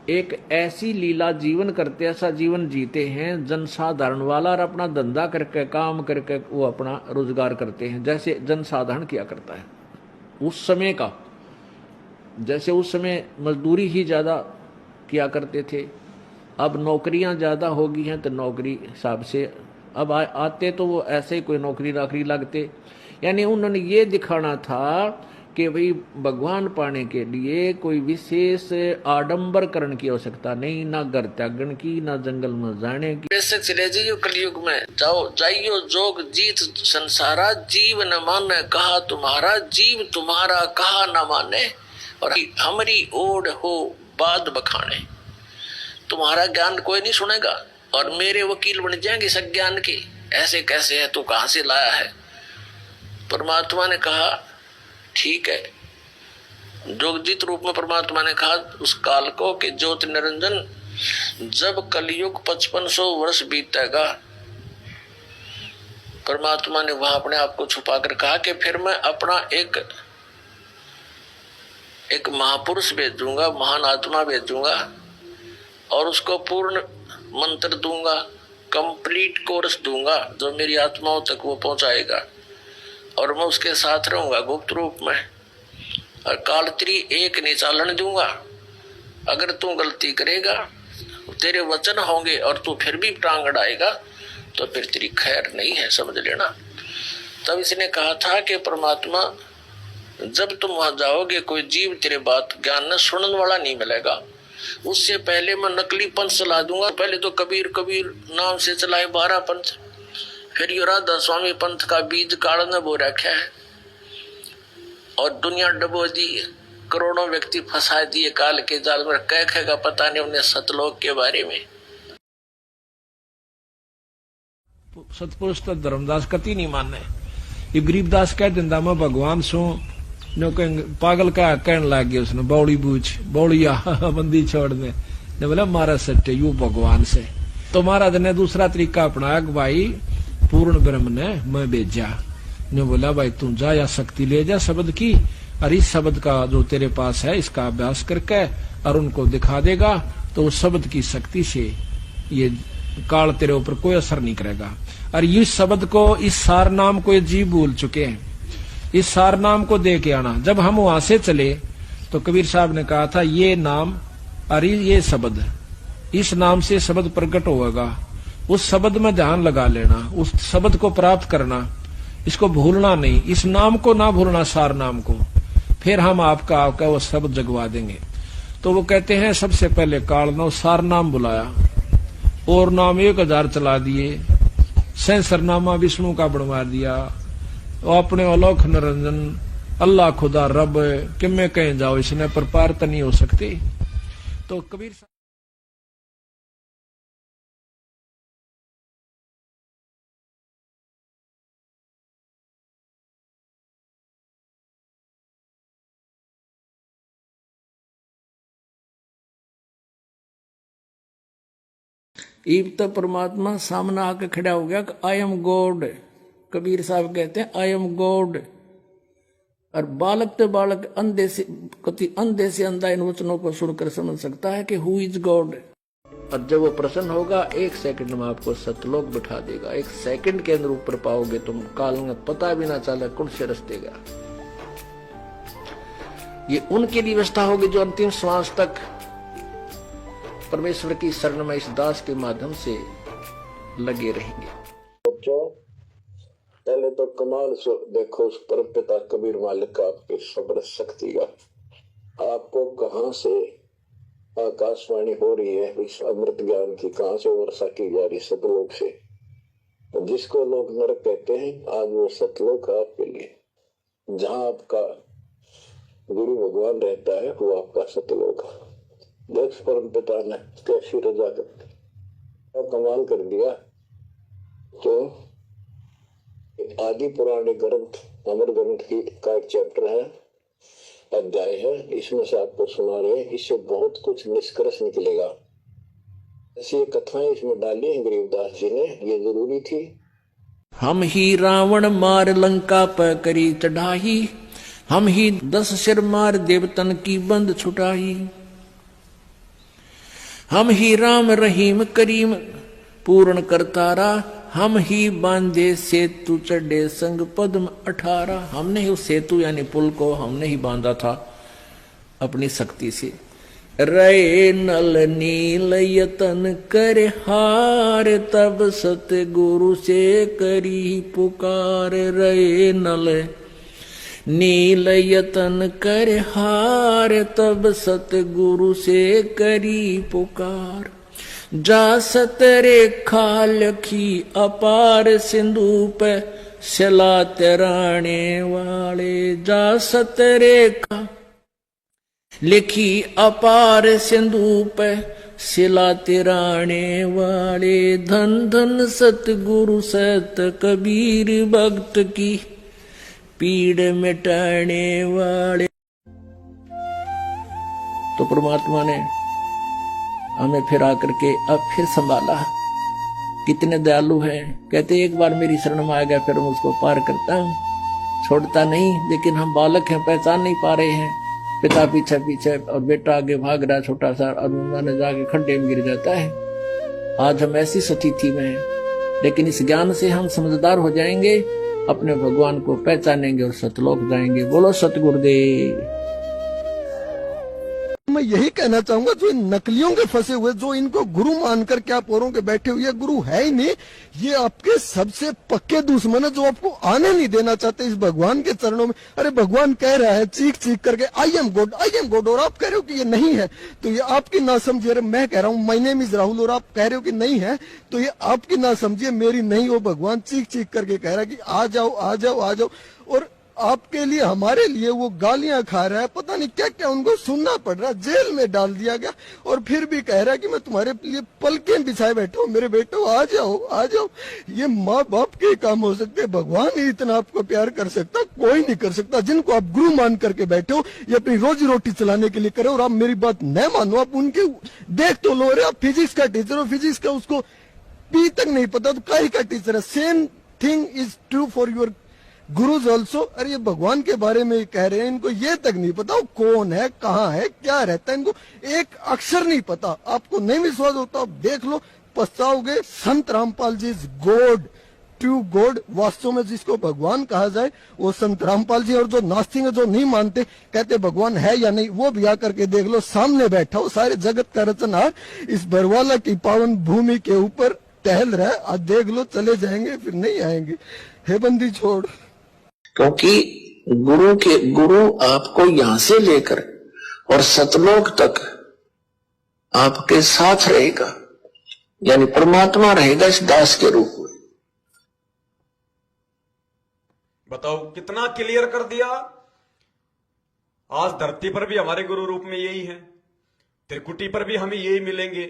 A: एक ऐसी लीला जीवन करते, ऐसा जीवन जीते हैं जनसाधारण वाला, और अपना धंधा करके काम करके वो अपना रोजगार करते हैं जैसे जनसाधारण किया करता है उस समय का। जैसे उस समय मजदूरी ही ज़्यादा किया करते थे, अब नौकरियां ज़्यादा हो गई हैं तो नौकरी हिसाब से अब आते तो वो ऐसे ही कोई नौकरी नाकरी लगते। यानी उन्होंने ये दिखाना था कि भाई भगवान पाने के लिए कोई विशेष आडंबरकरण की आवश्यकता नहीं, ना घर त्यागन की, ना जंगल में जाने की। ऐसे चले जाइयो कलयुग में, जाइयो जोग जीत संसारा, जीव न माने कहा तुम्हारा, जीव तुम्हारा कहा न माने, और हमारी ओढ़ हो बाद बखाने। तुम्हारा ज्ञान कोई नहीं सुनेगा और मेरे वकील बन जाएंगे सज्ञान के। ऐसे कैसे है, तू कहां से लाया है। परमात्मा ने कहा ठीक है, जोगजीत रूप में परमात्मा ने कहा उस काल को कि ज्योति निरंजन जब कलयुग 5500 वर्ष बीतेगा, परमात्मा ने वहां अपने आप को छुपा कर कहा कि फिर मैं अपना एक महापुरुष भेजूंगा, महान आत्मा भेजूंगा और उसको पूर्ण मंत्र दूंगा, कंप्लीट कोर्स दूंगा जो मेरी आत्माओं तक वो पहुंचाएगा और मैं उसके साथ रहूंगा गुप्त रूप में। और कालत्री एक निचालन दूंगा, अगर तू गलती करेगा तेरे वचन होंगे और तू फिर भी प्रांग अड़ाएगा तो फिर तेरी खैर नहीं है, समझ लेना। तब इसने कहा था कि परमात्मा जब तुम वहां जाओगे कोई जीव तेरे बात ज्ञान न सुनने वाला नहीं मिलेगा, उससे पहले मैं नकली पंथ चला दूंगा। पहले तो कबीर कबीर नाम से चलाए 12 पंथ, फिर ये राधा स्वामी पंथ का बीज काढ़ने बो रखा है और दुनिया डबो दी, करोड़ों व्यक्ति फंसा दिए काल के जाल में। कहेगा पता नहीं उन्हें सतलोक के बारे में।
B: सतपुरुष तो धर्मदास कति नहीं माने। ये गरीबदास कह दिंदा मैं भगवान सो नो पागल का कहने लग गया उसने, बौड़ी बूझ बौड़िया बंदी छोड़ दे ने बोला मारा सच्चे यू भगवान से। तो महाराज ने दूसरा तरीका अपनाया कि भाई पूर्ण ब्रह्म ने मैं भेजा ने बोला भाई तू जा या शक्ति ले जा शब्द की, और इस शब्द का जो तेरे पास है इसका अभ्यास करके और उनको दिखा देगा तो उस शब्द की शक्ति से ये काल तेरे ऊपर कोई असर नहीं करेगा। और इस शब्द को, इस सार नाम को ये जीव भूल चुके हैं। इस सार नाम को दे के आना। जब हम वहां से चले तो कबीर साहब ने कहा था ये नाम और ये शब्द, इस नाम से शब्द प्रकट होगा, उस शब्द में ध्यान लगा लेना, उस शब्द को प्राप्त करना, इसको भूलना नहीं, इस नाम को ना भूलना, सार नाम को। फिर हम आपका वो सब जगवा देंगे। तो वो कहते हैं सबसे पहले काल नो सार नाम बुलाया और नाम 1000 चला दिए, सहस्रनामा विष्णु का बनवा दिया, अपने अलौक निरंजन अल्लाह खुदा रब कि मैं कहीं जाओ इसने पर पार तो नहीं हो सकते। तो कबीर
A: ईब तो परमात्मा सामने आके खड़ा हो गया कि आई एम गॉड। कबीर साहब कहते हैं आई एम गॉड। और बालक तो बालक अंधे से अंधा इन वचनों को सुनकर समझ सकता है कि हु इज गॉड। और जब वो प्रसन्न होगा 1 सेकंड में आपको सतलोक बिठा देगा। 1 सेकंड के अंदर ऊपर पाओगे तुम, काल में पता भी ना चला कौन से रस्ते गया। ये उनके लिए व्यवस्था होगी जो अंतिम श्वास तक परमेश्वर की शरण में इस दास के माध्यम से लगे रहेंगे।
G: बच्चों, पहले तो कमाल देखो उस परम पिता कबीर मालिक का, आपकी सब्र शक्ति का। आपको कहां से आकाशवाणी हो रही है इस अमृत ज्ञान की, कहां से वर्षा की जा रही सतलोक से। तो जिसको लोग नरक कहते हैं आज वो सतलोक है आपके लिए। जहां आपका गुरु भगवान रहता है वो आपका सतलोक है। देख परम पिता ने कैसी रजा कर कमाल कर दिया। तो आदि पुराने ग्रंथ अमर ग्रंथ की का एक चैप्टर है, अध्याय है, इसमें से आपको सुना रहे हैं। इससे बहुत कुछ निष्कर्ष निकलेगा। ऐसी ये कथाएं इसमें डाली हैं गरीबदास जी ने, ये जरूरी थी।
A: हम ही रावण मार लंका पर करी चढ़ाई, हम ही 10 सिर मार देवतन की बंद छुटाई। हम ही राम रहीम करीम पूर्ण करतारा, हम ही बांधे सेतु चढ़े संग पद्म 18। हमने ही उस सेतु यानी पुल को हमने ही बांधा था अपनी शक्ति से। रे नल नील यतन कर हार, तब सतगुरु से करी पुकार। रे नल नील यतन कर हार, तब सतगुरु से करी पुकार। जा सतरेखा लखी अपार, सिंधु पे सिला तराने वाले। जा सतरेखा लिखी अपार, सिंधु पे सिला तिराने वाले। धन धन सतगुरु सत कबीर, भक्त की पीड़ मिटाने वाले। तो परमात्मा ने हमें फिर आकर के अब फिर संभाला। कितने दयालु हैं। कहते एक बार मेरी शरण में आ गया फिर मैं उसको पार करता हूँ, छोड़ता नहीं। लेकिन हम बालक हैं, पहचान नहीं पा रहे हैं। पिता पीछे पीछे और बेटा आगे भाग रहा छोटा सा, और न जाके खड्डे में गिर जाता है। आज हम ऐसी स्थिति में हैं, लेकिन इस ज्ञान से हम समझदार हो जाएंगे, अपने भगवान को पहचानेंगे और सतलोक जाएंगे। बोलो सतगुरुदेव।
H: मैं यही कहना चाहूंगा, जो इन नकलियों के फंसे हुए, जो इनको गुरु मानकर के आप औरों के बैठे हुए, गुरु है ही नहीं, ये आपके सबसे पक्के दुश्मन है, जो आपको आने नहीं देना चाहते इस भगवान के चरणों में। अरे भगवान कह रहा है चीख चीख करके I am God, I am God, और आप कह रहे हो कि ये नहीं है, तो ये आपकी ना समझिए। अरे मैं कह रहा हूँ माय नेम इज राहुल, और आप कह रहे हो कि नहीं है, तो ये आपकी ना समझिए, मेरी नहीं। हो भगवान चीख चीख करके कह रहा है कि आ जाओ आ जाओ आ जाओ। और आपके लिए हमारे लिए वो गालियां खा रहा है, पता नहीं क्या क्या उनको सुनना पड़ रहा है, जेल में डाल दिया गया, और फिर भी कह रहा है कि मैं तुम्हारे लिए पलकें बिछाए बैठा हूं, मेरे बेटो आ जाओ आ जाओ। ये माँ बाप के काम हो सकते, भगवान ही इतना आपको प्यार कर सकता, कोई नहीं कर सकता। जिनको आप गुरु मान करके बैठे हो, ये अपनी रोजी रोटी चलाने के लिए करे, और आप मेरी बात न मानो, आप उनके देख तो लो। रहे आप फिजिक्स का टीचर हो, फिजिक्स का उसको पी तक नहीं पता तो काहे का टीचर है। Same thing is true for your gurus also. अरे ये भगवान के बारे में कह रहे हैं, इनको ये तक नहीं पता वो कौन है, कहाँ है, क्या रहता है, इनको एक अक्षर नहीं पता। आपको नहीं विश्वास होता आप देख लो, पछताओगे। संत Rampal ji is God, true God. वास्तव में जिसको भगवान कहा जाए वो संत रामपाल जी। और जो नास्तिक है, जो नहीं मानते, कहते भगवान है या नहीं, वो भी आकर के देख लो, सामने बैठा हो, सारे जगत का रचनहार इस बरवाला की पावन भूमि के ऊपर टहल रहा है। आज देख लो, चले जाएंगे फिर नहीं आएंगे। हे बंदी छोड़।
A: क्योंकि गुरु आपको यहां से लेकर और सतलोक तक आपके साथ रहेगा, यानी परमात्मा रहेगा इस दास के रूप में।
C: बताओ कितना क्लियर कर दिया। आज धरती पर भी हमारे गुरु रूप में यही है, त्रिकुटी पर भी हमें यही मिलेंगे,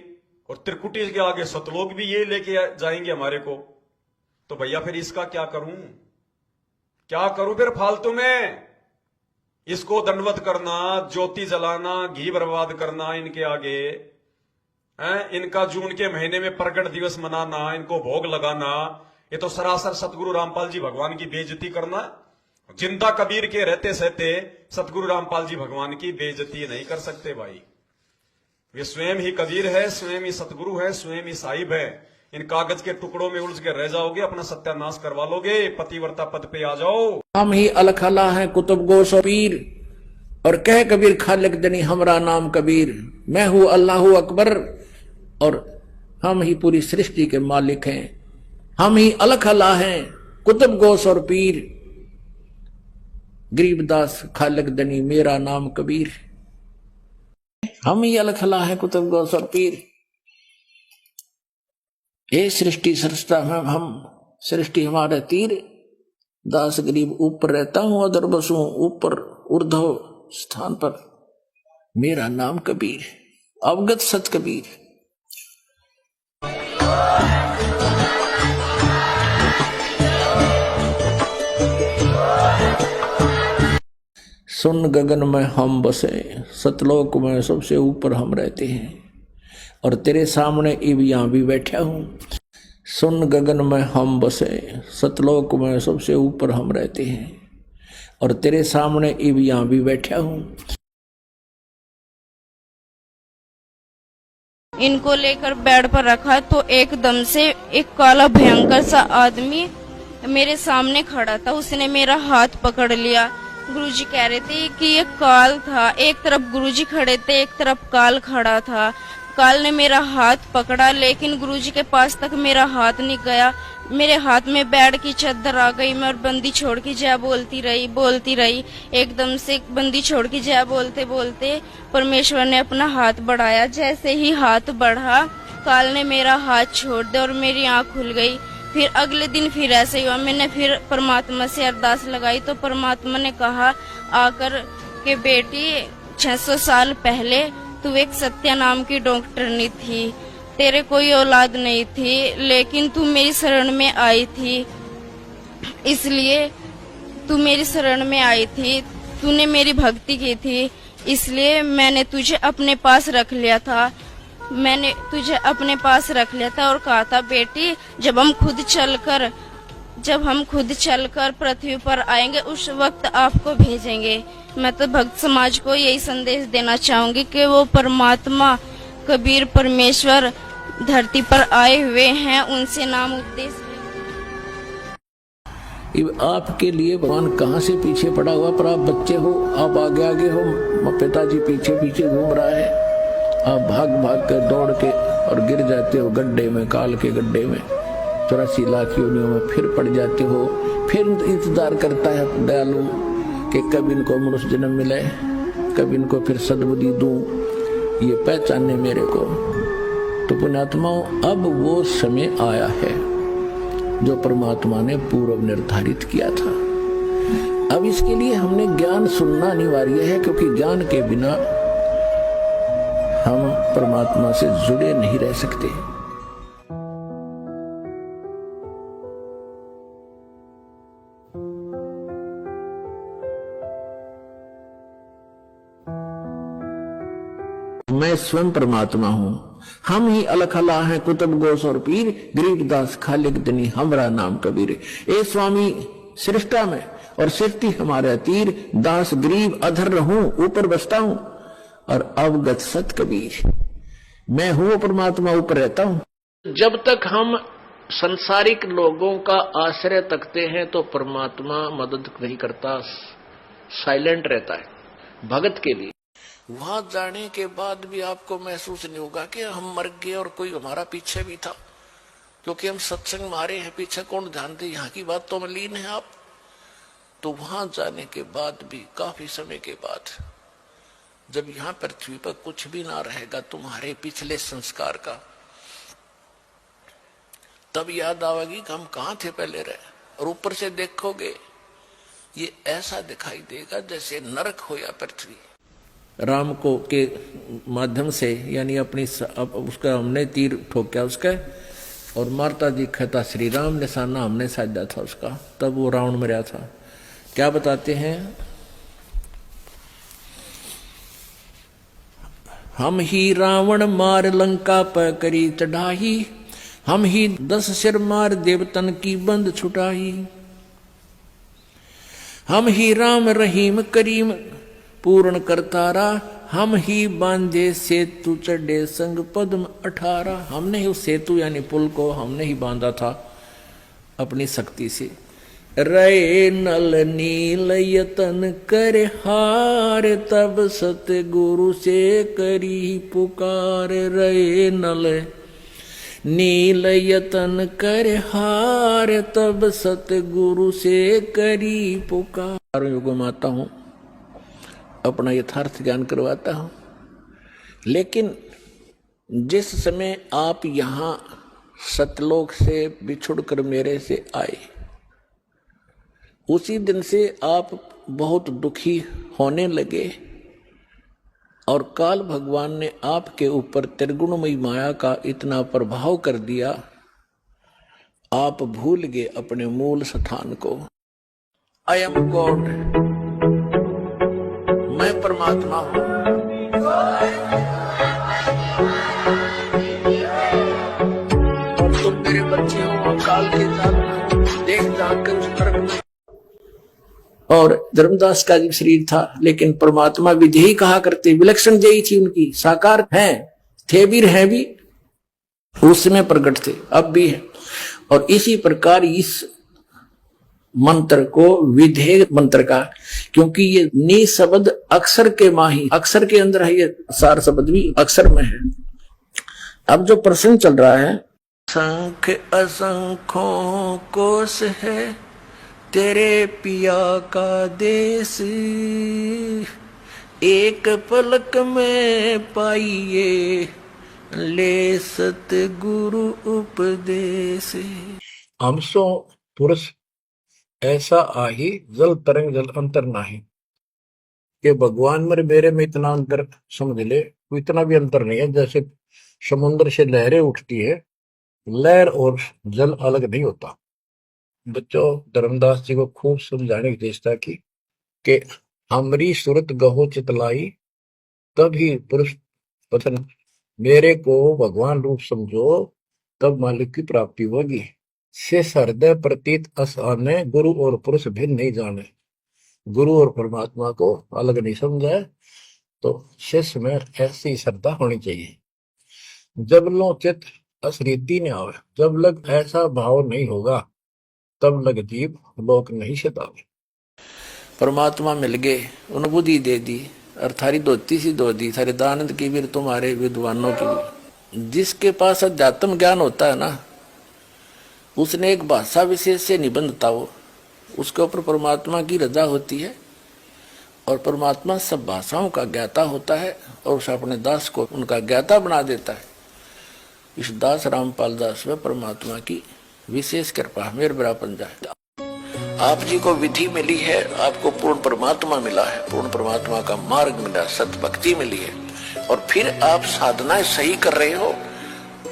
C: और त्रिकुटी के आगे सतलोक भी यही लेके जाएंगे हमारे को। तो भैया फिर इसका क्या करूं फिर फालतू में? इसको दंडवत करना, ज्योति जलाना, घी बर्बाद करना इनके आगे, इनका जून के महीने में प्रकट दिवस मनाना, इनको भोग लगाना, ये तो सरासर सतगुरु रामपाल जी भगवान की बेइज्जती करना। जिंदा कबीर के रहते सहते सतगुरु रामपाल जी भगवान की बेइज्जती नहीं कर सकते भाई। वे स्वयं ही कबीर है, स्वयं ही सतगुरु है, स्वयं ही साहिब है। इन कागज के टुकड़ों में उलझ के रह जाओगे, अपना सत्यानाश करवा लोगे, पतिव्रता पद पे आ जाओ।
A: हम ही अलख अल्लाह है कुतुब गोस और पीर, और कह कबीर खालिक दनी हमरा नाम कबीर, मैं हूं अल्लाह अकबर, और हम ही पूरी सृष्टि के मालिक हैं। हम ही अलख अल्लाह हैं कुतुब गोस और पीर, गरीबदास खालिक दनी मेरा नाम कबीर। हम ही अलख अल्लाह हैं कुतुब गोस और पीर। ये सृष्टि सरसता में हम, सृष्टि हमारे तीर, दास गरीब ऊपर रहता हूं, अदर बसू ऊपर ऊर्ध्व स्थान पर, मेरा नाम कबीर, अवगत सत कबीर। सुन गगन में हम बसे, सतलोक में सबसे ऊपर हम रहते हैं, और तेरे सामने इब यहां भी बैठा हूं। सुन गगन में हम बसे, सतलोक में सबसे ऊपर हम रहते हैं, और तेरे सामने इब यहां भी बैठा हूं।
I: इनको लेकर बेड पर रखा तो एकदम से एक काला भयंकर सा आदमी मेरे सामने खड़ा था। उसने मेरा हाथ पकड़ लिया। गुरुजी कह रहे थे कि ये काल था। एक तरफ गुरुजी खड़े थे, एक तरफ काल खड़ा था। काल ने मेरा हाथ पकड़ा, लेकिन गुरुजी के पास तक मेरा हाथ नहीं गया। मेरे हाथ में बेड की चादर आ गई। मैं और बंदी छोड़ की जय बोलती रही। एकदम से बंदी छोड़ की जय बोलते बोलते परमेश्वर ने अपना हाथ बढ़ाया। जैसे ही हाथ बढ़ा, काल ने मेरा हाथ छोड़ दिया और मेरी आंख खुल गई। फिर अगले दिन फिर ऐसे ही हुआ। मैंने फिर परमात्मा से अरदास लगाई तो परमात्मा ने कहा आकर के बेटी 600 साल पहले तू एक सत्या नाम की डॉक्टरनी थी, तेरे कोई औलाद नहीं थी, लेकिन तू मेरी शरण में आई थी, इसलिए तू मेरी शरण में आई थी, तूने मेरी भक्ति की थी, इसलिए मैंने तुझे अपने पास रख लिया था। मैंने तुझे अपने पास रख लिया था और कहा था बेटी जब हम खुद चलकर पृथ्वी पर आएंगे उस वक्त आपको भेजेंगे। मैं तो भक्त समाज को यही संदेश देना चाहूंगी कि वो परमात्मा कबीर परमेश्वर धरती पर आए हुए हैं, उनसे नाम उपदेश।
A: आपके लिए भगवान कहाँ से पीछे पड़ा हुआ, पर आप बच्चे हो, आप आगे आगे हो, पिताजी पीछे पीछे घूम रहा है, आप भाग भाग कर दौड़ के और गिर जाते हो गड्ढे में, काल के गड्ढे में, 84 लाख योनियों में फिर पड़ जाते हो। फिर इंतजार करता है दयालु कि कब इनको मनुष्य जन्म मिले, कब इनको फिर सद्बुद्धि दूं, ये पहचाने मेरे को। तो पुण्यात्माओं, अब वो समय आया है जो परमात्मा ने पूर्व निर्धारित किया था। अब इसके लिए हमने ज्ञान सुनना अनिवार्य है, क्योंकि ज्ञान के बिना हम परमात्मा से जुड़े नहीं रह सकते। मैं स्वयं परमात्मा हूं। हम ही अलख अल्लाह हैं कुतुब गोस और पीर, गरीबदास खालिक दनी हमरा नाम कबीर। ए स्वामी सृष्टा में और सृष्टि हमारा तीर, दास गरीब अधर रहूं ऊपर बसता हूं, और अवगत सत कबीर। मैं हूं परमात्मा ऊपर रहता हूं। जब तक हम संसारिक लोगों का आश्रय तकते हैं तो परमात्मा मदद नहीं करता, साइलेंट रहता है भगत के लिए। वहां जाने के बाद भी आपको महसूस नहीं होगा कि हम मर गए और कोई हमारा पीछे भी था, क्योंकि हम सत्संग मारे हैं, पीछे कौन ध्यान दे, यहाँ की बात तो मलीन है आप। तो वहां जाने के बाद भी काफी समय के बाद जब यहां पृथ्वी पर कुछ भी ना रहेगा तुम्हारे पिछले संस्कार का, तब याद आवेगी कि हम कहां थे पहले रहे। और ऊपर से देखोगे ये ऐसा दिखाई देगा जैसे नरक हो या पृथ्वी। राम को के माध्यम से यानी अपनी उसका हमने तीर ठोका उसका, और मारता दिखा श्री राम, निशाना हमने साधा था उसका, तब वो रावण मरा था। क्या बताते हैं, हम ही रावण मार लंका पर करी चढ़ाई, हम ही 10 सिर मार देवतन की बंद छुटाई, हम ही राम रहीम करीम पूर्ण करतारा, हम ही बांधे सेतु चढ़े संग पद्म 18। हमने ही उस सेतु यानी पुल को हमने ही बांधा था अपनी शक्ति से। रे नल नील यतन कर हार, तब सतगुरु से करी पुकार। रे नल नील यतन कर हार, तब सतगुरु से करी पुकार। युगो माता हूं, अपना यथार्थ ज्ञान करवाता हूं, लेकिन जिस समय आप यहां सतलोक से बिछुड़कर मेरे से आए, उसी दिन से आप बहुत दुखी होने लगे और काल भगवान ने आपके ऊपर त्रिगुणमयी माया का इतना प्रभाव कर दिया, आप भूल गए अपने मूल स्थान को। आई एम गॉड, मैं परमात्मा हूं। और तुम मेरे बच्चे हो, काल के जाल में देख जान कर उस नरक में। और धर्मदास का भी शरीर था, लेकिन परमात्मा विधेयी कहा करते, विलक्षण देही थी उनकी, साकार हैं, थे भी हैं भी, उस समय प्रकट थे, अब भी है। और इसी प्रकार इस मंत्र को विधेय मंत्र का, क्योंकि ये नी शब्द अक्षर के माही, अक्षर के अंदर है, ये सार शब्द भी अक्षर में है। अब जो प्रसंग चल रहा है, संख असंख्यों कोश है तेरे पिया का देश, एक पलक में पाइए ले सतगुरु उपदेश। हमसो पुरुष ऐसा आही, जल तरंग जल अंतर नाही। कि भगवान मेरे में इतना अंतर समझ ले, इतना भी अंतर नहीं है। जैसे समुद्र से लहरें उठती है, लहर और जल अलग नहीं होता। बच्चों, धर्मदास जी को खूब समझाने की चेष्टा की कि हमरी सूरत गहो चितलाई, तभी पुरुष पसंद, मेरे को भगवान रूप समझो, तब मालिक की प्राप्ति होगी। शेष हृदय प्रतीत असाने, गुरु और पुरुष भिन्न नहीं जाने। गुरु और परमात्मा को अलग नहीं समझा, तो शिष्य में ऐसी श्रद्धा होनी चाहिए। जब लो चित असरीति न आवे, जब लग ऐसा भाव नहीं होगा, तब लग जीव लोक नहीं सतावे। परमात्मा मिल गए, उन बुद्धि दे दी, और थारी धोती सी धो दी, थारे दानंद की भी, तुम्हारे विद्वानों की भी। जिसके पास अध्यात्म ज्ञान होता है ना, उसने एक भाषा विशेष से निबंधता हो, उसके ऊपर परमात्मा की रजा होती है, और परमात्मा सब भाषाओं का ज्ञाता होता है, और उस अपने दास को उनका ज्ञाता बना देता है। इस दास रामपाल दास में परमात्मा की विशेष कृपा, मेरे बराबर जाए। आप जी को विधि मिली है, आपको पूर्ण परमात्मा मिला है, पूर्ण परमात्मा का मार्ग मिला, सत भक्ति मिली है, और फिर आप साधनाएं सही कर रहे हो,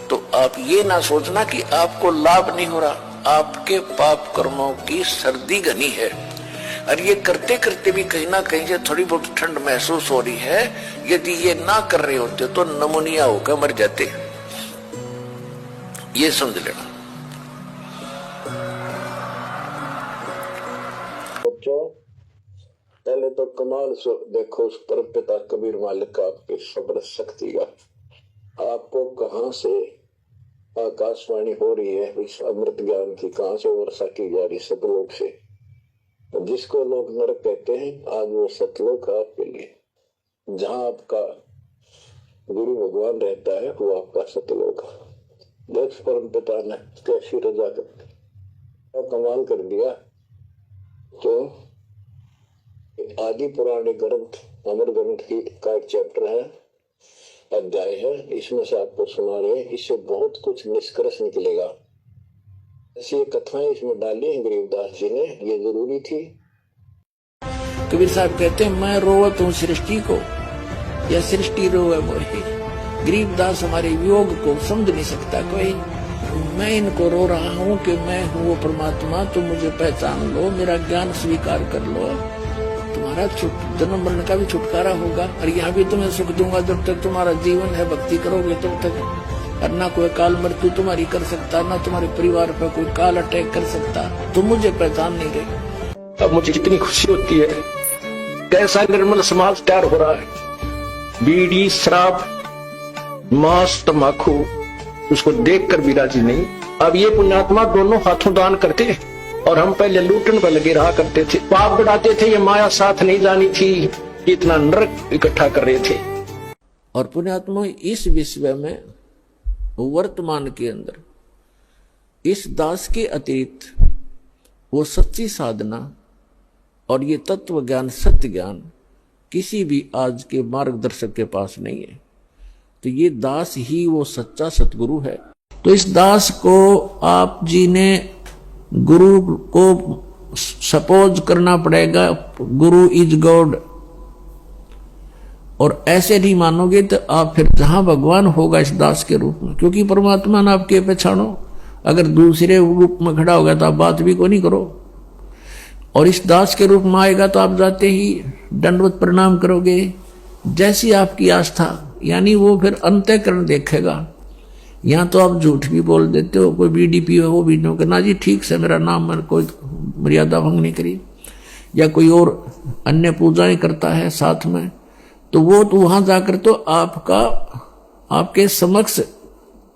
A: तो आप ये ना सोचना कि आपको लाभ नहीं हो रहा। आपके पाप कर्मों की सर्दी घनी है, और ये करते करते भी कहीं ना कहीं से थोड़ी बहुत ठंड महसूस हो रही है। यदि ये ना कर रहे होते तो नमोनिया होकर मर जाते, ये समझ लेना।
G: बच्चों, पहले तो कमाल से देखो उस परमपिता कबीर मालिक का, आपके सब्र शक्ति का। आपको कहां से आकाशवाणी हो रही है इस अमृत ज्ञान की, कहां से वर्षा की जा रही, सतलोक से। जिसको लोग नरक कहते हैं, आज वो सतलोक है आपके लिए। जहां आपका गुरु भगवान रहता है, वो आपका सतलोक है। देख परम पिता ने कैसी रजा कर कमाल कर दिया। तो आदि पुराण ग्रंथ अमर ग्रंथ का एक चैप्टर है, अध्याय है, इसमें से आपको सुना रहे हैं। इससे बहुत कुछ निष्कर्ष निकलेगा। ऐसी कथाएं इसमें डाली हैं गरीबदास जी ने, ये जरूरी थी।
A: कबीर साहब कहते हैं मैं रोवत हूँ सृष्टि को या सृष्टि रोवे मोहे। गरीबदास हमारे योग को समझ नहीं सकता कोई। मैं इनको रो रहा हूँ कि मैं हूँ वो परमात्मा, तुम मुझे पहचान लो, मेरा ज्ञान स्वीकार कर लो, तुम्हारा जन्म मरण का भी छुटकारा होगा और यहाँ भी तुम्हें सुख दूंगा। जब तक तुम्हारा जीवन है भक्ति करोगे तब तक, और ना कोई काल मृत्यु तुम्हारी कर सकता, ना तुम्हारे परिवार पर कोई काल अटैक कर सकता। तुम मुझे पहचान नहीं रहे।
B: अब मुझे कितनी खुशी होती है, कैसा निर्मल समाज तैयार हो रहा है। बीड़ी, शराब, मांस, तंबाकू, उसको देखकर भी राजी नहीं। अब ये पुण्यात्मा दोनों हाथों दान करते, और हम पहले लूटन पर लगे रहा करते थे, पाप बढ़ाते थे। ये माया साथ नहीं जानी थी, इतना नरक इकट्ठा कर रहे थे।
A: और पुण्यात्मा इस विश्व में वर्तमान के अंदर इस दास के अतिरिक्त वो सच्ची साधना और ये तत्व ज्ञान, सत्य ज्ञान किसी भी आज के मार्गदर्शक के पास नहीं है। तो ये दास ही वो सच्चा सतगुरु है। तो इस दास को आप जी ने गुरु को सपोज करना पड़ेगा, गुरु इज गॉड। और ऐसे नहीं मानोगे तो आप फिर जहां भगवान होगा इस दास के रूप में, क्योंकि परमात्मा ने आपके पहचानो। अगर दूसरे रूप में खड़ा होगा तो आप बात भी को नहीं करो, और इस दास के रूप में आएगा तो आप जाते ही दंडवत प्रणाम करोगे, जैसी आपकी आस्था। यानी वो फिर अंतःकरण देखेगा। यहाँ तो आप झूठ भी बोल देते हो, कोई बीडीपी हो वो भी नहीं कहना जी ठीक से मेरा नाम, मैंने कोई मर्यादा भंग नहीं करी, या कोई और अन्य पूजाएं करता है साथ में, तो वो तो वहां जाकर तो आपके समक्ष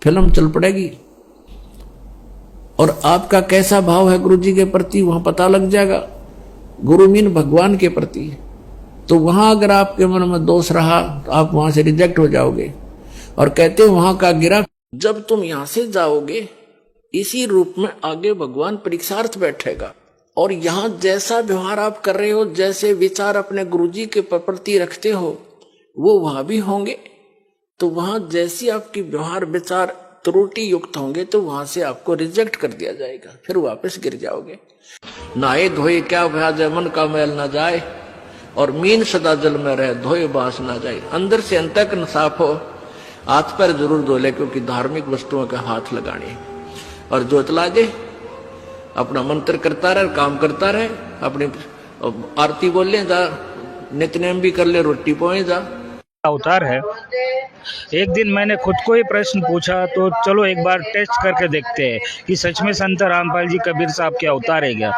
A: फिल्म चल पड़ेगी, और आपका कैसा भाव है गुरु जी के प्रति वहां पता लग जाएगा। गुरु मीन भगवान के प्रति। तो वहां अगर आपके मन में दोष रहा तो आप वहां से रिजेक्ट हो जाओगे। और कहते हैं वहां का गिरा, जब तुम यहां से जाओगे इसी रूप में आगे भगवान परीक्षार्थ बैठेगा, और यहां जैसा व्यवहार आप कर रहे हो, जैसे विचार अपने गुरुजी के प्रति रखते हो, वो वहां भी होंगे। तो वहां जैसी आपकी व्यवहार विचार त्रुटि युक्त होंगे तो वहां से आपको रिजेक्ट कर दिया जाएगा, फिर वापस गिर जाओगे। नहाए धोए क्या भयाज मन का मैल ना जाए, और मीन सदा जल में रहे धोए बास ना जाए। अंदर से अंतःकरण साफ हो, हाथ पर जरूर धो ले, क्योंकि धार्मिक वस्तुओं का हाथ लगाने। और जोतला दे, अपना मंत्र करता रहे, काम करता रहे, अपनी आरती बोल ले जा, नित्यनेम भी कर ले, रोटी पोए जा।
J: अवतार है। एक दिन मैंने खुद को ही प्रश्न पूछा, तो चलो एक बार टेस्ट करके देखते हैं कि सच में संत रामपाल जी कबीर साहब के अवतार है क्या।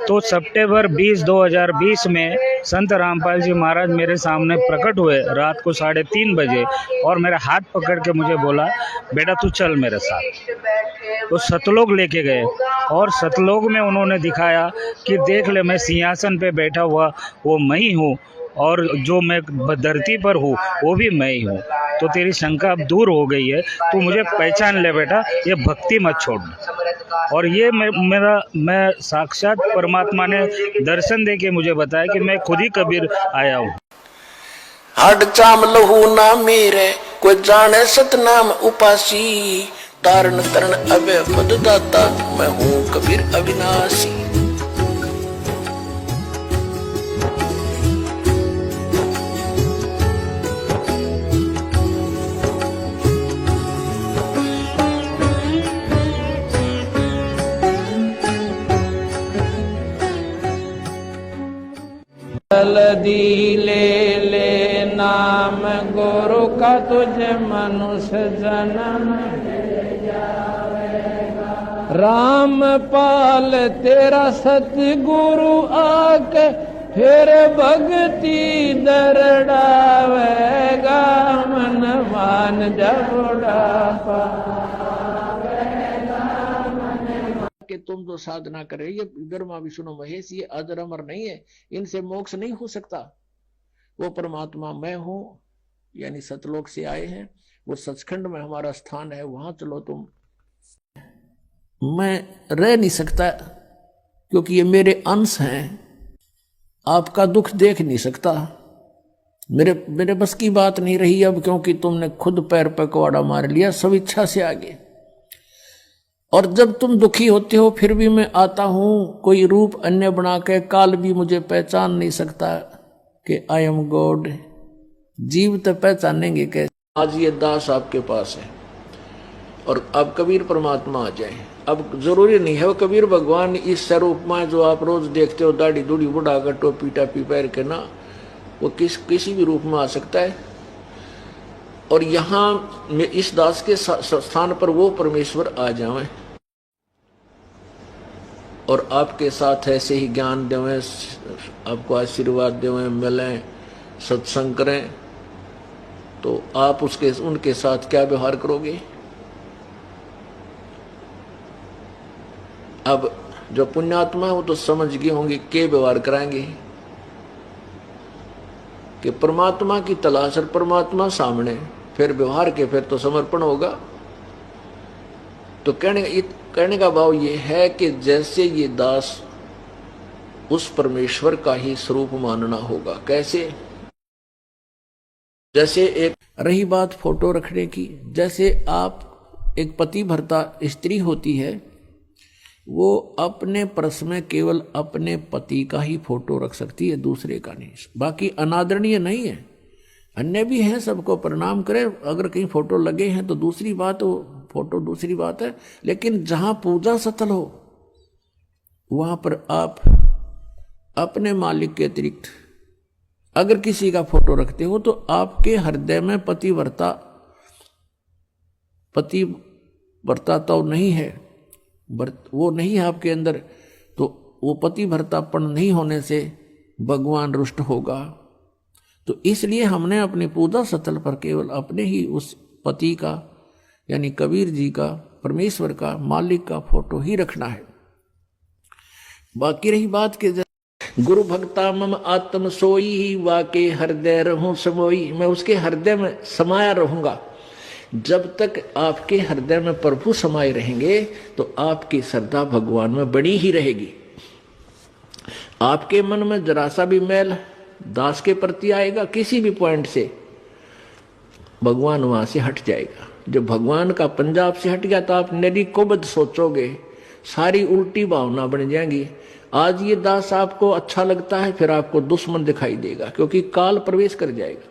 J: तो सितंबर 20, 2020 में संत रामपाल जी महाराज मेरे सामने प्रकट हुए रात को 3:30 बजे, और मेरा हाथ पकड़ के मुझे बोला, बेटा तू चल मेरे साथ। तो सतलोक लेके गए, और सतलोक में उन्होंने दिखाया कि देख ले मैं सिंहासन पे बैठा हुआ वो मैं ही हूँ, और जो मैं धरती पर हूँ वो भी मैं ही हूँ। तो तेरी शंका अब दूर हो गई है, तू मुझे पहचान ले बेटा, ये भक्ति मत छोड़। और ये मैं साक्षात परमात्मा ने दर्शन दे के मुझे बताया कि मैं खुद ही कबीर आया हूँ।
A: हड चाम लहू ना मेरे, कोई जाने सतनाम उपासी, तारण तरण अभय पद दाता, मैं हूँ कबीर अविनाशी।
B: जल्दी ले नाम गुरु का, तुझे मनुष्य जन्म रामपाल तेरा सतगुरु आके फिर भक्ति दरड़ावेगा, मन मान जब उड़ापा।
A: कि तुम जो साधना कर रहे हो, ये ब्रह्मा विष्णु महेश, ये अजर अमर नहीं है, इनसे मोक्ष नहीं हो सकता। वो परमात्मा मैं हूं, यानी सतलोक से आए हैं, वो सचखंड में हमारा स्थान है, वहां चलो तुम। मैं रह नहीं सकता क्योंकि ये मेरे अंश हैं, आपका दुख देख नहीं सकता। मेरे बस की बात नहीं रही अब, क्योंकि तुमने खुद पैर पर कुआड़ा मार लिया सब इच्छा से आगे। और जब तुम दुखी होते हो फिर भी मैं आता हूं कोई रूप अन्य बना के, काल भी मुझे पहचान नहीं सकता कि आई एम गॉड। जीव तो पहचानेंगे कैसे? आज ये दास आपके पास है और अब कबीर परमात्मा आ जाए। अब जरूरी नहीं है वो कबीर भगवान इस स्वरूप में जो आप रोज देखते हो, दाढ़ी दूढ़ी बुढ़ा कर टोपी टापी पैर के ना, वो किसी भी रूप में आ सकता है। और यहाँ इस दास के स्थान पर वो परमेश्वर आ जाए और आपके साथ ऐसे ही ज्ञान देवें, आपको आशीर्वाद देवें, मिलें, सत्संग करें, तो आप उनके साथ क्या व्यवहार करोगे? अब जो पुण्यात्मा है वो तो समझ गए होंगे के व्यवहार कराएंगे कि परमात्मा की तलाश और परमात्मा सामने, फिर व्यवहार के फिर तो समर्पण होगा। तो कहने का भाव ये है कि जैसे ये दास उस परमेश्वर का ही स्वरूप मानना होगा। कैसे? जैसे एक रही बात फोटो रखने की, जैसे आप एक पति भर्ता स्त्री होती है, वो अपने पर्स में केवल अपने पति का ही फोटो रख सकती है, दूसरे का नहीं। बाकी अनादरणीय नहीं है, अन्य भी हैं, सबको प्रणाम करें। अगर कहीं फोटो लगे हैं तो दूसरी बात, वो फोटो दूसरी बात है, लेकिन जहां पूजा स्थल हो वहां पर आप अपने मालिक के अतिरिक्त अगर किसी का फोटो रखते हो तो आपके हृदय में पतिव्रता तो नहीं है, वो नहीं है आपके अंदर, तो वो पतिव्रतापन नहीं होने से भगवान रुष्ट होगा। तो इसलिए हमने अपनी पूजा स्थल पर केवल अपने ही उस पति का यानी कबीर जी का, परमेश्वर का, मालिक का फोटो ही रखना है। बाकी रही बात के गुरु भक्ता मम आत्म सोई, वाके हृदय रहूं समोई, मैं उसके हृदय में समाया रहूंगा। जब तक आपके हृदय में प्रभु समाये रहेंगे तो आपकी श्रद्धा भगवान में बनी ही रहेगी। आपके मन में जरा सा भी मैल दास के प्रति आएगा किसी भी पॉइंट से, भगवान वहां से हट जाएगा। जब भगवान का पंजाब से हट गया तो आप नरी कोबद सोचोगे, सारी उल्टी भावना बन जाएंगी। आज ये दास आपको अच्छा लगता है, फिर आपको दुश्मन दिखाई देगा, क्योंकि काल प्रवेश कर जाएगा।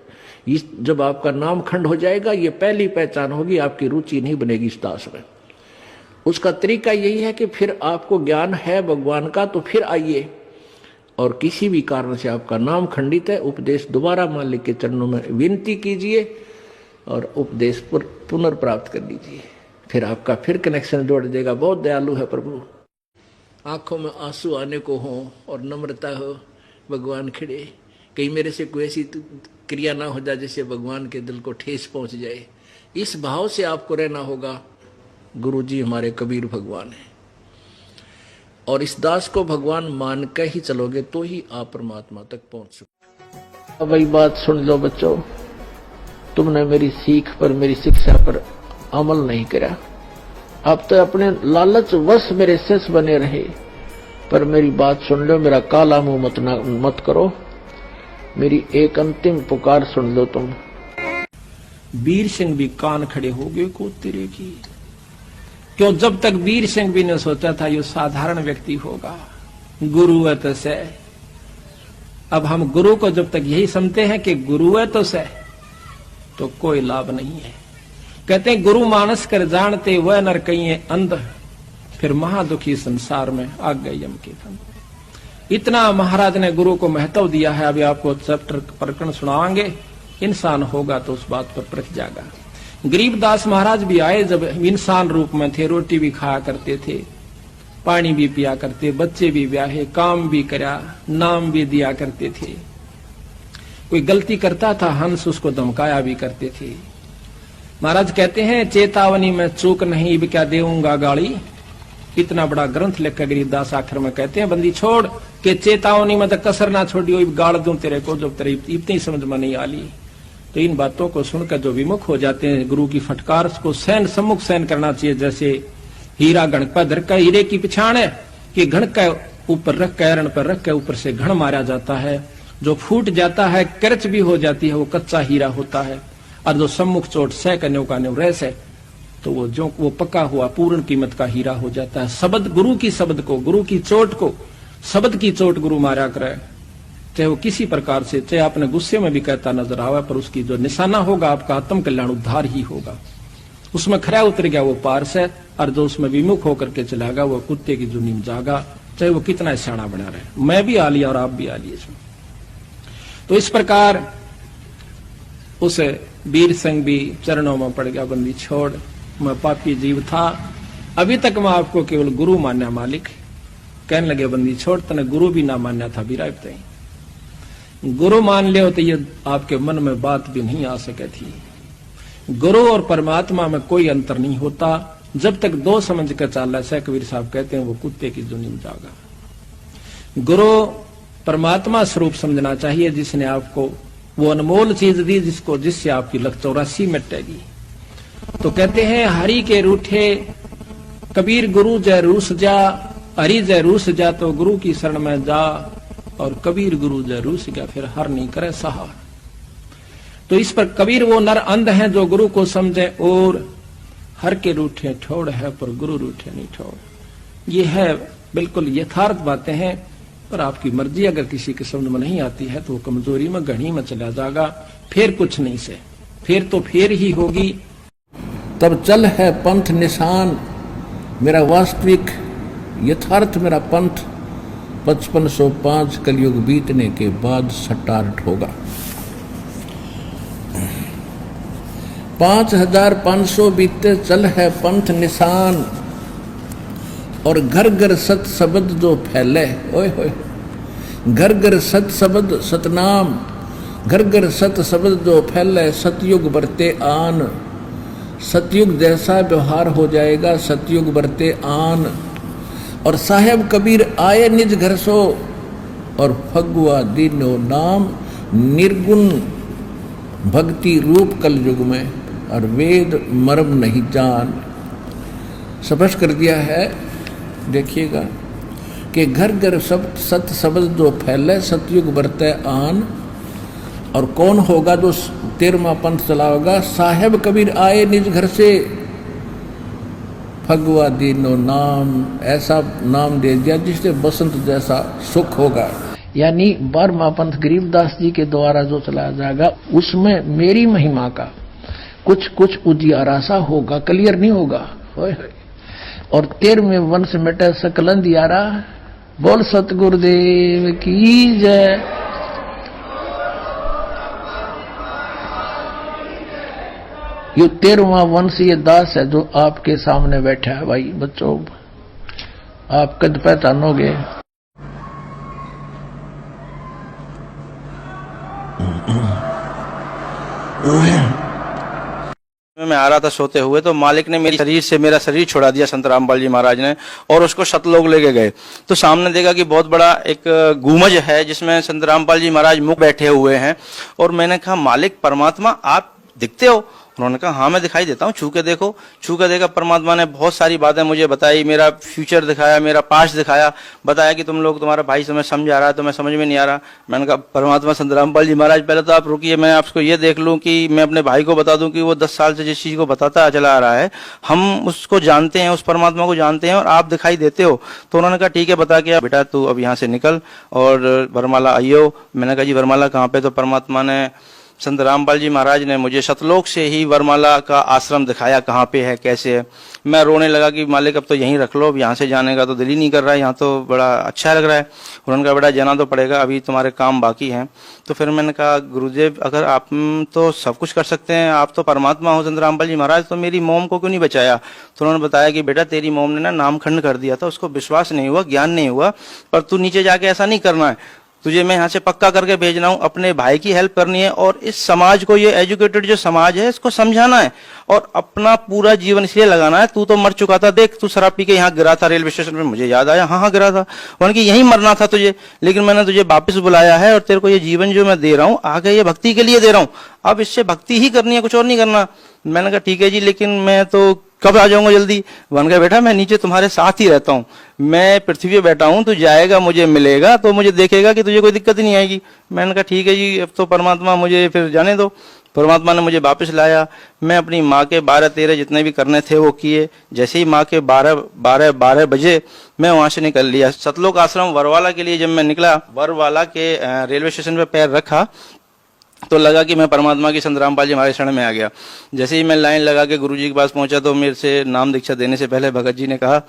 A: जब आपका नाम खंड हो जाएगा, ये पहली पहचान होगी, आपकी रुचि नहीं बनेगी इस दास में। उसका तरीका यही है कि फिर आपको ज्ञान है भगवान का तो फिर आइए, और किसी भी कारण से आपका नाम खंडित है, उपदेश दोबारा मालिक के चरणों में विनती कीजिए और उपदेश पुनर्प्राप्त कर लीजिए, फिर आपका फिर कनेक्शन जोड़ देगा। बहुत दयालु है प्रभु। आंखों में आंसू आने को हो और नम्रता हो, भगवान खिड़े, कहीं मेरे से कोई ऐसी क्रिया ना हो जाए जिससे भगवान के दिल को ठेस पहुंच जाए। इस भाव से आपको रहना होगा। गुरु जी हमारे कबीर भगवान है, और इस दास को भगवान मान कर ही चलोगे तो ही आप परमात्मा तक पहुंच सकते। अब वही बात सुन लो बच्चों, तुमने मेरी सीख पर, मेरी शिक्षा पर अमल नहीं करा, अब तो अपने लालच वश मेरे शिष्य बने रहे। पर मेरी बात सुन लो, मेरा काला मुंह मत करो, मेरी एक अंतिम पुकार सुन लो तुम।
B: वीर सिंह भी कान खड़े हो गए को तेरे की, क्यों जब तक वीर सिंह भी ने सोचा था ये साधारण व्यक्ति होगा, गुरु है तो से। अब हम गुरु को जब तक यही समझते हैं कि गुरु है तो से, तो कोई लाभ नहीं है। कहते हैं गुरु मानस कर जानते वह नर कहीं अंध, फिर महादुखी संसार में आ गए यम के फंद। इतना महाराज ने गुरु को महत्व दिया है। अभी आपको चैप्टर प्रकरण सुनाएंगे, इंसान होगा तो उस बात पर परख जाएगा। गरीबदास महाराज भी आए जब इंसान रूप में थे, रोटी भी खाया करते थे, पानी भी पिया करते, बच्चे भी ब्याहे, काम भी करा, नाम भी दिया करते थे। कोई गलती करता था हंस उसको धमकाया भी करते थे। महाराज कहते हैं चेतावनी में चूक नहीं, अब क्या देऊंगा गाली। इतना बड़ा ग्रंथ लिखकर गरीबदास आखिर में कहते हैं बंदी छोड़ के चेतावनी में तो कसर ना छोड़ियो, गाड़ दूं तेरे को जब तेरे इतनी समझ में नहीं आली। तो इन बातों को सुनकर जो विमुख हो जाते हैं, गुरु की फटकार को सम्मुख सहन करना चाहिए। जैसे हीरा घणका धरका, हीरे की पिछाण है कि घणका ऊपर रख के ऐरण पर रख के ऊपर से घण मारा जाता है। जो फूट जाता है, करच भी हो जाती है, वो कच्चा हीरा होता है। और जो सम्मुख चोट सह कन्यो का न्यो रह से, तो वो पक्का हुआ पूर्ण कीमत का हीरा हो जाता है। शब्द गुरु की शब्द को, गुरु की चोट को, शब्द की चोट गुरु मारा करे, चाहे वो किसी प्रकार से, चाहे आपने गुस्से में भी कहता नजर आवे, पर उसकी जो निशाना होगा आपका आत्म कल्याण उद्धार ही होगा। उसमें खरा उतर गया वो पार से, और जो उसमें विमुख होकर के चलागा वो कुत्ते की जुनी में जागा, चाहे वो कितना सियाणा बना रहे। मैं भी आ लिया और आप भी आ लिए इसमें। तो इस प्रकार उस वीर सिंह भी चरणों में पड़ गया, बंदी छोड़, मैं पापी जीव था, अभी तक मैं आपको केवल गुरु मान्या मालिक। कहने लगे बंदी छोड़, तने गुरु भी ना मान्या था बिराब तई, गुरु मान लियो तो ये आपके मन में बात भी नहीं आ सके थी। गुरु और परमात्मा में कोई अंतर नहीं होता, जब तक दो समझ कर चाला से, कबीर साहब कहते हैं, वो कुत्ते की जुनी में जागा। गुरु परमात्मा स्वरूप समझना चाहिए, जिसने आपको वो अनमोल चीज दी, जिससे आपकी लख 84 मिटेगी। तो कहते हैं हरि के रूठे कबीर गुरु जय रूस जा, हरि जय रूस जा तो गुरु की शरण में जा, और कबीर गुरु जय रूस गया फिर हर नहीं करे सहार। तो इस पर कबीर वो नर अंध हैं जो गुरु को समझे, और हर के रूठे ठोड़ है पर गुरु रूठे नहीं ठोड़। ये है बिल्कुल यथार्थ बातें हैं, पर आपकी मर्जी अगर किसी के समझ में नहीं आती है तो वो कमजोरी में गढ़ी में चला जाएगा, फिर कुछ नहीं से, फिर तो फिर ही होगी।
A: तब चल है पंथ निशान, मेरा वास्तविक यथार्थ मेरा पंथ 5505 कलयुग बीतने के बाद सटारट होगा। 5500 बीते चल है पंथ निशान, और घर घर सत शब्द जो फैले, ओए होए, घर घर सत शब्द सतनाम, घर घर सत शब्द जो फैले, सतयुग बरते आन, सतयुग जैसा व्यवहार हो जाएगा, सतयुग बरते आन। और साहेब कबीर आए निज घर सो, और फगुआ दीनो नाम, निर्गुण भक्ति रूप कल युग में, और वेद मर्म नहीं जान। स्पष्ट कर दिया है, देखिएगा कि घर घर सब सत शब्द जो फैले, सतयुग बरते आन। और कौन होगा जो 13वां पंथ चलाओगा? साहेब कबीर आए निज घर से, फगुआ दीनो नाम, ऐसा नाम दे दिया जिससे बसंत जैसा सुख होगा। यानी 12वां पंथ गरीबदास जी के द्वारा जो चलाया जाएगा, उसमें मेरी महिमा का कुछ कुछ उजियारा सा होगा, क्लियर नहीं होगा। और 13वें वंश मिटे सकलन दियारा, बोल सतगुरुदेव की जय। ये 13वां वंश ये दास है जो आपके सामने बैठा है। भाई बच्चों, आप कद पहचानोगे।
K: मैं आ रहा था सोते हुए, तो मालिक ने मेरा शरीर छुड़ा दिया संत रामपाल जी महाराज ने, और उसको सतलोक लेके गए। तो सामने देखा कि बहुत बड़ा एक गुमज है जिसमें संत रामपाल जी महाराज मुख बैठे हुए हैं। और मैंने कहा, मालिक परमात्मा आप दिखते हो? उन्होंने कहा, हाँ मैं दिखाई देता हूँ, छू के देखो। छू के देखा, परमात्मा ने बहुत सारी बातें मुझे बताई, मेरा फ्यूचर दिखाया, मेरा पास्ट दिखाया, बताया कि तुम लोग, तुम्हारा भाई समय समझ आ रहा है, तो मैं समझ में नहीं आ रहा। मैंने कहा, परमात्मा संत रामपाल जी महाराज पहले तो आप रुकिए, मैं आपको ये देख लूँ कि मैं अपने भाई को बता दूं कि वो 10 साल से जिस चीज को बताता चला आ रहा है, हम उसको जानते हैं, उस परमात्मा को जानते हैं, और आप दिखाई देते हो। तो उन्होंने कहा, ठीक है, बता के बेटा तू अब यहाँ से निकल और वरमाला आइयो। मैंने कहा, जी वरमाला कहाँ पे? तो परमात्मा ने, संत रामपाल जी महाराज ने मुझे सतलोक से ही वरमाला का आश्रम दिखाया, कहाँ पे है, कैसे है। मैं रोने लगा कि मालिक अब तो यहीं रख लो, अब यहाँ से जाने का तो दिल ही नहीं कर रहा है, यहाँ तो बड़ा अच्छा लग रहा है। उन्होंने कहा, बेटा जाना तो पड़ेगा, अभी तुम्हारे काम बाकी हैं। तो फिर मैंने कहा, गुरुदेव अगर आप तो सब कुछ कर सकते हैं, आप तो परमात्मा हो संत रामपाल जी महाराज, तो मेरी मोम को क्यों नहीं बचाया? तो उन्होंने बताया कि बेटा तेरी मोम ने ना नामखंड कर दिया था, उसको विश्वास नहीं हुआ, ज्ञान नहीं हुआ, पर तू नीचे जाके ऐसा नहीं करना है, तुझे मैं यहाँ से पक्का करके भेजना हूँ, अपने भाई की हेल्प करनी है, और इस समाज को, ये एजुकेटेड जो समाज है, इसको समझाना है, और अपना पूरा जीवन इसलिए लगाना है। तू तो मर चुका था, देख तू शराब पी के यहाँ गिरा था रेलवे स्टेशन पे, मुझे याद आया, हाँ गिरा था। उन्होंने कि यहीं मरना था तुझे, लेकिन मैंने तुझे वापस बुलाया है, और तेरे को ये जीवन जो मैं दे रहा हूँ आगे, ये भक्ति के लिए दे रहा हूँ, अब इससे भक्ति ही करनी है, कुछ और नहीं करना। मैंने कहा, ठीक है जी, लेकिन मैं तो कब आ जाऊंगा जल्दी? वन कहा बेटा मैं नीचे तुम्हारे साथ ही रहता हूँ, मैं पृथ्वी पे बैठा हूँ, तू जाएगा मुझे मिलेगा तो मुझे देखेगा कि तुझे कोई दिक्कत ही नहीं आएगी। मैंने कहा ठीक है जी, अब तो परमात्मा मुझे फिर जाने दो। परमात्मा ने मुझे वापस लाया। मैं अपनी माँ के 12-13 जितने भी करने थे वो किए। जैसे ही माँ के 12 बजे मैं वहां से निकल लिया। सतलोक आश्रम वरवाला के लिए जब मैं निकला, वरवाला के रेलवे स्टेशन पे पैर रखा तो लगा कि मैं परमात्मा की संत रामपाल जी महाराज शरण में आ गया। जैसे ही मैं लाइन लगा के गुरुजी के पास पहुंचा तो मेरे से नाम दीक्षा देने से पहले भगत जी ने कहा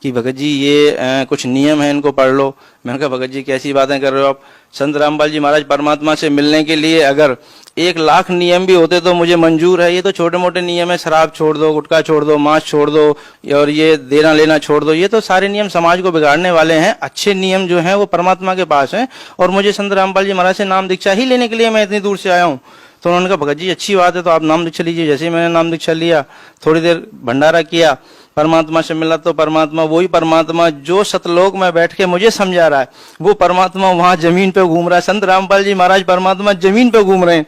K: कि भगत जी ये कुछ नियम है, इनको पढ़ लो। मैंने कहा भगत जी कैसी बातें कर रहे हो आप? संत रामपाल जी महाराज परमात्मा से मिलने के लिए अगर 1,00,000 नियम भी होते तो मुझे मंजूर है। ये तो छोटे मोटे नियम है, शराब छोड़ दो, गुटखा छोड़ दो, मांस छोड़ दो और ये देना लेना छोड़ दो। ये तो सारे नियम समाज को बिगाड़ने वाले हैं। अच्छे नियम जो हैं वो परमात्मा के पास हैं और मुझे संत रामपाल जी महाराज से नाम दीक्षा ही लेने के लिए मैं इतनी दूर से आया हूँ। तो उन्होंने कहा भगत जी अच्छी बात है, तो आप नाम दीक्षा लीजिए। जैसे ही मैंने नाम दीक्षा लिया, थोड़ी देर भंडारा किया, परमात्मा से मिला तो परमात्मा वही परमात्मा जो सतलोक में बैठ के मुझे समझा रहा है, वो परमात्मा वहां जमीन पे घूम रहा है। संत रामपाल जी महाराज परमात्मा जमीन पे घूम रहे हैं।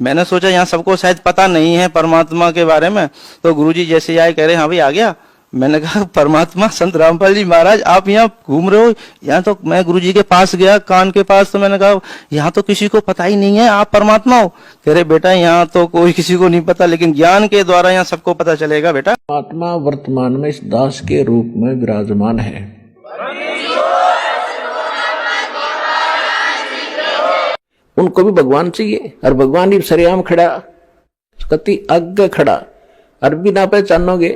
K: मैंने सोचा यहाँ सबको शायद पता नहीं है परमात्मा के बारे में, तो गुरुजी जैसे आए कह रहे हाँ भाई आ गया। मैंने कहा परमात्मा संत रामपाल जी महाराज आप यहाँ घूम रहे हो? यहाँ तो मैं गुरुजी के पास गया कान के पास, तो मैंने कहा यहाँ तो किसी को पता ही नहीं है आप परमात्मा हो। कह रहे बेटा यहाँ तो कोई किसी को नहीं पता, लेकिन ज्ञान के द्वारा यहाँ सबको पता चलेगा बेटा।
A: आत्मा वर्तमान में इस दास के रूप में विराजमान है। उनको भी भगवान चाहिए और भगवान भी सरेआम खड़ा, कति आगे खड़ा, अरबी ना पहचानोगे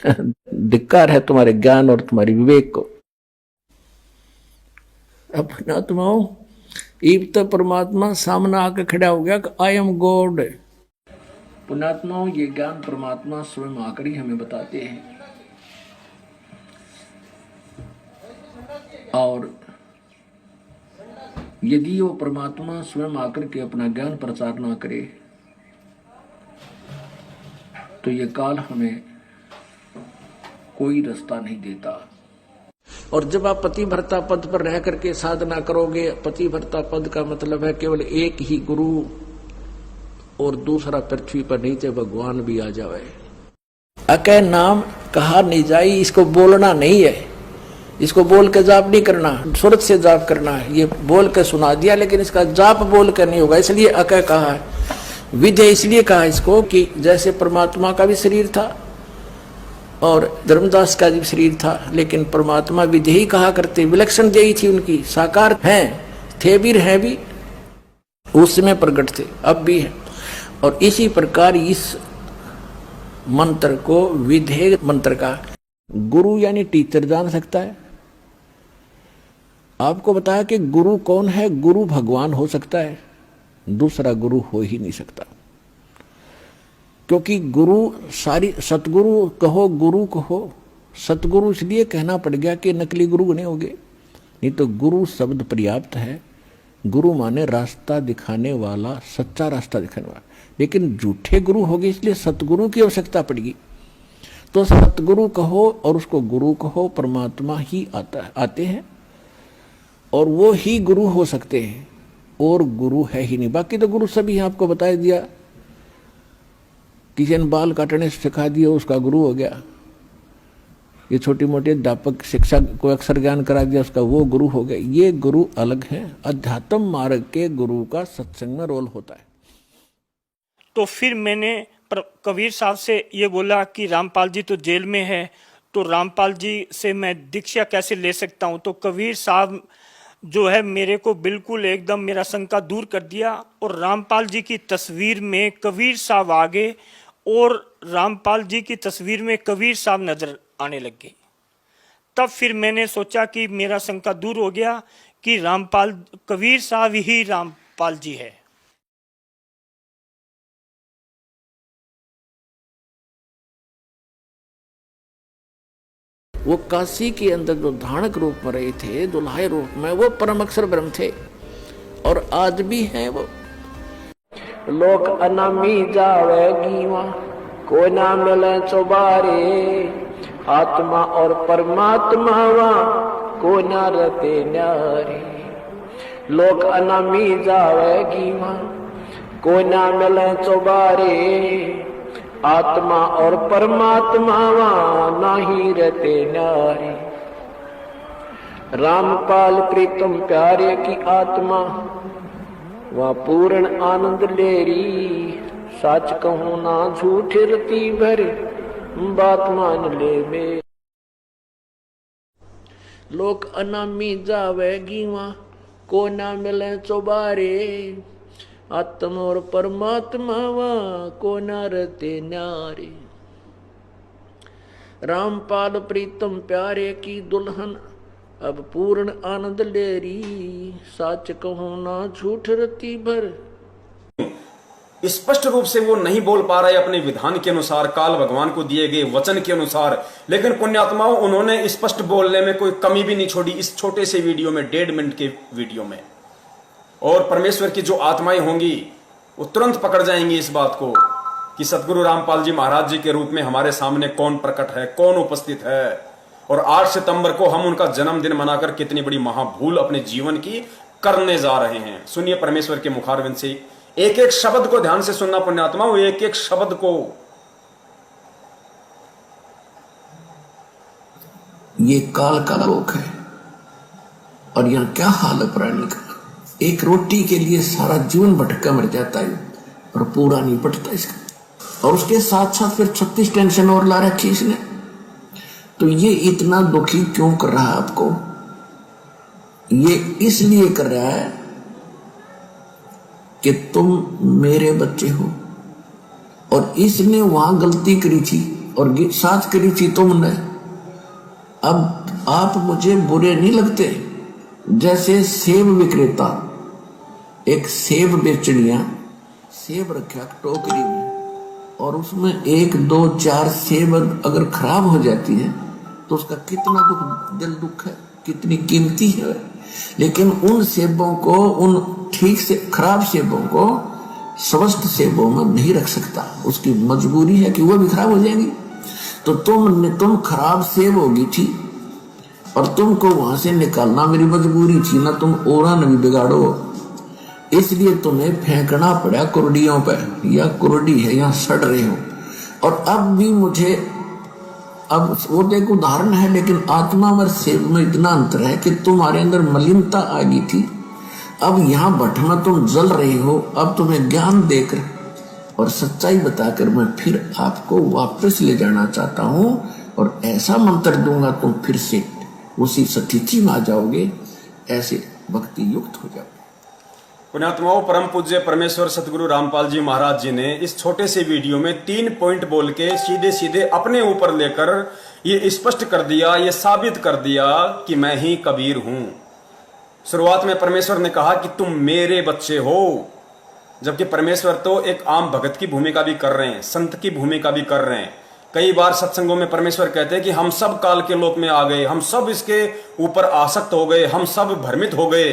A: धिक्कार है तुम्हारे ज्ञान और तुम्हारी विवेक को। अपना आत्माओं इब तो परमात्मा सामने आके खड़ा हो गया कि आई एम गॉड। पुण्यात्माओं ये ज्ञान परमात्मा स्वयं आकर ही हमें बताते हैं। और यदि वो परमात्मा स्वयं आकर के अपना ज्ञान प्रचार ना करे तो ये काल हमें कोई रास्ता नहीं देता। और जब आप पतिव्रता पद पर रह करके साधना करोगे, पतिव्रता पद का मतलब है केवल एक ही गुरु और दूसरा पृथ्वी पर नहीं तो भगवान भी आ जाए। अकै नाम कहा नहीं जाए, इसको बोलना नहीं है, इसको बोल के जाप नहीं करना, सूरत से जाप करना है। ये बोल के सुना दिया लेकिन इसका जाप बोल कर नहीं होगा, इसलिए अकै कहा है। विधेय इसलिए कहा इसको कि जैसे परमात्मा का भी शरीर था और धर्मदास का भी शरीर था, लेकिन परमात्मा विधेयी कहा करते, विलक्षण देही थी उनकी, साकार हैं थे भी हैं भी, उस समय प्रकट थे अब भी है। और इसी प्रकार इस मंत्र को विधेय मंत्र का गुरु यानी टीचर जान सकता है। आपको बताया कि गुरु कौन है? गुरु भगवान हो सकता है, दूसरा गुरु हो ही नहीं सकता। क्योंकि गुरु सारी सतगुरु कहो गुरु कहो, सतगुरु इसलिए कहना पड़ गया कि नकली गुरु नहीं होगे, नहीं तो गुरु शब्द पर्याप्त है। गुरु माने रास्ता दिखाने वाला, सच्चा रास्ता दिखाने वाला। लेकिन झूठे गुरु हो गए इसलिए सतगुरु की आवश्यकता पड़ेगी। तो सतगुरु कहो और उसको गुरु कहो, परमात्मा ही आते हैं और वो ही गुरु हो सकते हैं, और गुरु है ही नहीं। बाकी तो गुरु सभी आपको बता दिया, किसी ने बाल काटने सिखा दिया उसका गुरु हो गया, ये छोटी मोटी अध्यापक शिक्षा को अक्षर ज्ञान करा दिया उसका वो गुरु हो गया। ये गुरु अलग हैं। अध्यात्म मार्ग के गुरु का सत्संग में रोल होता है।
L: तो फिर मैंने कबीर साहब से ये बोला कि रामपाल जी तो जेल में है, तो रामपाल जी से मैं दीक्षा कैसे ले सकता हूँ? तो कबीर साहब जो है मेरे को बिल्कुल एकदम मेरा शंका दूर कर दिया और रामपाल जी की तस्वीर में कबीर साहब आ गए और रामपाल जी की तस्वीर में कबीर साहब नजर आने लग गए। तब फिर मैंने सोचा कि मेरा शंका दूर हो गया कि रामपाल कबीर साहब ही रामपाल जी है।
A: वो काशी के अंदर जो धानक रूप में रहे थे, दुल्हाई रूप में, वो परम अक्षर ब्रह्म थे और आज भी हैं वो। लोक अनामी जावेगी वहाँ कोई ना मिले चौबारे, आत्मा और परमात्मा वहाँ कोई ना रहते न्यारे। लोक अनामी जावेगी वहाँ कोई ना मिले चौबारे,
D: आत्मा और परमात्मा वहां नाही रहते न्यारे। रामपाल प्रीतम प्यारे की आत्मा वहां पूर्ण आनंद लेरी। सच कहूं ना झूठ रती भर बात मान ले में।
A: लोक अनामी जावेगी वहां को ना मिले चौबारे। आत्मा और परमात्मा वहां को ना रहते न्यारे। रामपाल प्रीतम प्यारे की दुल्हन अब पूर्ण आनंद लेरी। सच कहूं ना झूठ रती भर।
E: स्पष्ट रूप से वो नहीं बोल पा रहे अपने विधान के अनुसार, काल भगवान को दिए गए वचन के अनुसार, लेकिन पुण्यात्माओं उन्होंने स्पष्ट बोलने में कोई कमी भी नहीं छोड़ी इस छोटे से वीडियो में, 1.5 मिनट के वीडियो में। और परमेश्वर की जो आत्माएं होंगी वो तुरंत पकड़ जाएंगी इस बात को कि सतगुरु रामपाल जी महाराज जी के रूप में हमारे सामने कौन प्रकट है, कौन उपस्थित है। और 8 सितंबर को हम उनका जन्मदिन मनाकर कितनी बड़ी महाभूल अपने जीवन की करने जा रहे हैं। सुनिए परमेश्वर के मुखारविंद से एक एक शब्द को ध्यान से सुनना पुण्यात्मा, वो एक एक शब्द को।
A: ये काल का लोक है और यहां क्या हाल है प्राणी का। एक रोटी के लिए सारा जीवन भटका मर जाता है और पूरा नहीं पटता इसका। और उसके साथ साथ फिर 36 टेंशन और ला रखी इसने। तो ये इतना दुखी क्यों कर रहा है आपको? ये इसलिए कर रहा है कि तुम मेरे बच्चे हो। और इसने वहां गलती करी थी और साथ करी थी तुमने। अब आप मुझे बुरे नहीं लगते? जैसे सेब विक्रेता एक सेब बेचनिया सेब रखा टोकरी में और उसमें 1, 2, 4 सेब अगर खराब हो जाती है तो उसका कितना दिल दुख है, कितनी कीमती है। लेकिन उन सेबों को, उन ठीक से खराब सेबों को स्वस्थ सेबों में नहीं रख सकता। उसकी मजबूरी है कि वो भी खराब हो जाएंगी। तो तुम खराब सेब होगी थी और तुमको वहां से निकालना मेरी मजबूरी थी ना। तुम ओरा न भी बिगाड़ो, इसलिए तुम्हें फेंकना पड़ा कुर्डियों पर। या कुर्डी है, यहाँ सड़ रहे हो। और अब भी मुझे, अब वो एक उदाहरण है, लेकिन आत्मा और सेब में इतना अंतर है कि तुम्हारे अंदर मलिनता आ गई थी। अब यहाँ भट्ट में तुम जल रहे हो। अब तुम्हें ज्ञान देकर और सच्चाई बताकर मैं फिर आपको वापस ले जाना चाहता हूँ और ऐसा मंत्र दूंगा तुम फिर से उसी स्थिति में आ जाओगे, ऐसे भक्ति युक्त हो जाओगे।
E: पुण्यात्माओं, परम पूज्य परमेश्वर सतगुरु रामपाल जी महाराज जी ने इस छोटे से वीडियो में 3 पॉइंट बोल के सीधे सीधे अपने ऊपर लेकर ये स्पष्ट कर दिया, ये साबित कर दिया कि मैं ही कबीर हूं। शुरुआत में परमेश्वर ने कहा कि तुम मेरे बच्चे हो, जबकि परमेश्वर तो एक आम भगत की भूमिका भी कर रहे हैं, संत की भूमिका भी कर रहे हैं। कई बार सत्संगों में परमेश्वर कहते हैं कि हम सब काल के लोक में आ गए, हम सब इसके ऊपर आसक्त हो गए, हम सब भ्रमित हो गए।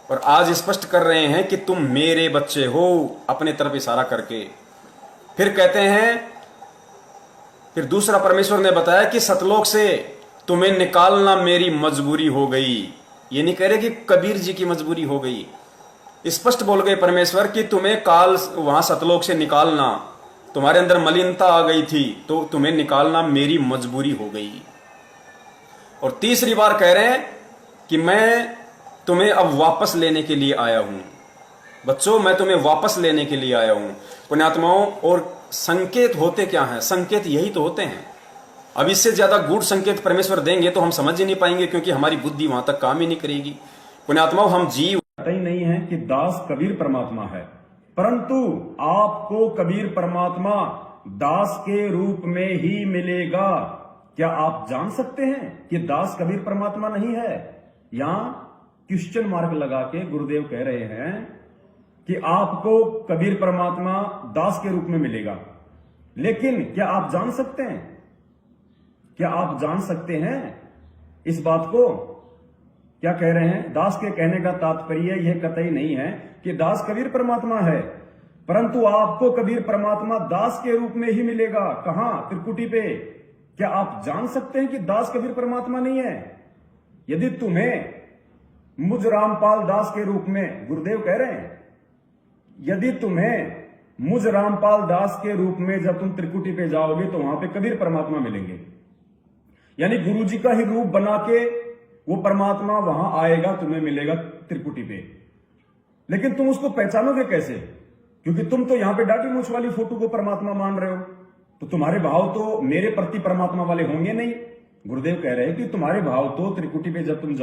E: और आज स्पष्ट कर रहे हैं कि तुम मेरे बच्चे हो, अपने तरफ इशारा करके। फिर कहते हैं, फिर दूसरा परमेश्वर ने बताया कि सतलोक से तुम्हें निकालना मेरी मजबूरी हो गई। ये नहीं कह रहे कि कबीर जी की मजबूरी हो गई, स्पष्ट बोल गए परमेश्वर कि तुम्हें काल वहां सतलोक से निकालना, तुम्हारे अंदर मलिनता आ गई थी तो तुम्हें निकालना मेरी मजबूरी हो गई। और तीसरी बार कह रहे हैं कि मैं तुम्हें अब वापस लेने के लिए आया हूं। बच्चों, मैं तुम्हें वापस लेने के लिए आया हूं। पुण्यात्माओं, और संकेत होते क्या हैं? संकेत यही तो होते हैं। अब इससे ज्यादा गूढ़ संकेत परमेश्वर देंगे तो हम समझ ही नहीं पाएंगे, क्योंकि हमारी बुद्धि वहां तक काम ही नहीं करेगी। पुण्यात्माओं, हम जीव
C: ही नहीं है कि दास कबीर परमात्मा है, परंतु आपको कबीर परमात्मा दास के रूप में ही मिलेगा। क्या आप जान सकते हैं कि दास कबीर परमात्मा नहीं है? यहां क्वेश्चन मार्क लगा के गुरुदेव कह रहे हैं कि आपको कबीर परमात्मा दास के रूप में मिलेगा। लेकिन क्या आप जान सकते हैं? क्या आप जान सकते हैं इस बात को? क्या कह रहे हैं? दास के कहने का तात्पर्य यह कतई नहीं है कि दास कबीर परमात्मा है, परंतु आपको कबीर परमात्मा दास के रूप में ही मिलेगा। कहां? त्रिकुटी पे। क्या आप जान सकते हैं कि दास कबीर परमात्मा नहीं है? यदि तुम्हें मुझ रामपाल दास के रूप में, गुरुदेव कह रहे हैं, यदि तुम्हें मुझ रामपाल दास के रूप में जब तुम त्रिकुटी पे जाओगे तो वहां पे कबीर परमात्मा मिलेंगे। यानी गुरु जी का ही रूप बना के वो परमात्मा वहां आएगा, तुम्हें मिलेगा त्रिकुटी पे। लेकिन तुम उसको पहचानोगे कैसे? क्योंकि तुम तो यहां पे दाढ़ी मूंछ वाली फोटो को परमात्मा मान रहे हो, तो तुम्हारे भाव तो मेरे प्रति परमात्मा वाले होंगे नहीं। गुरुदेव कह रहे हैं कि तुम्हारे भाव तो त्रिकुटी पे जब तुम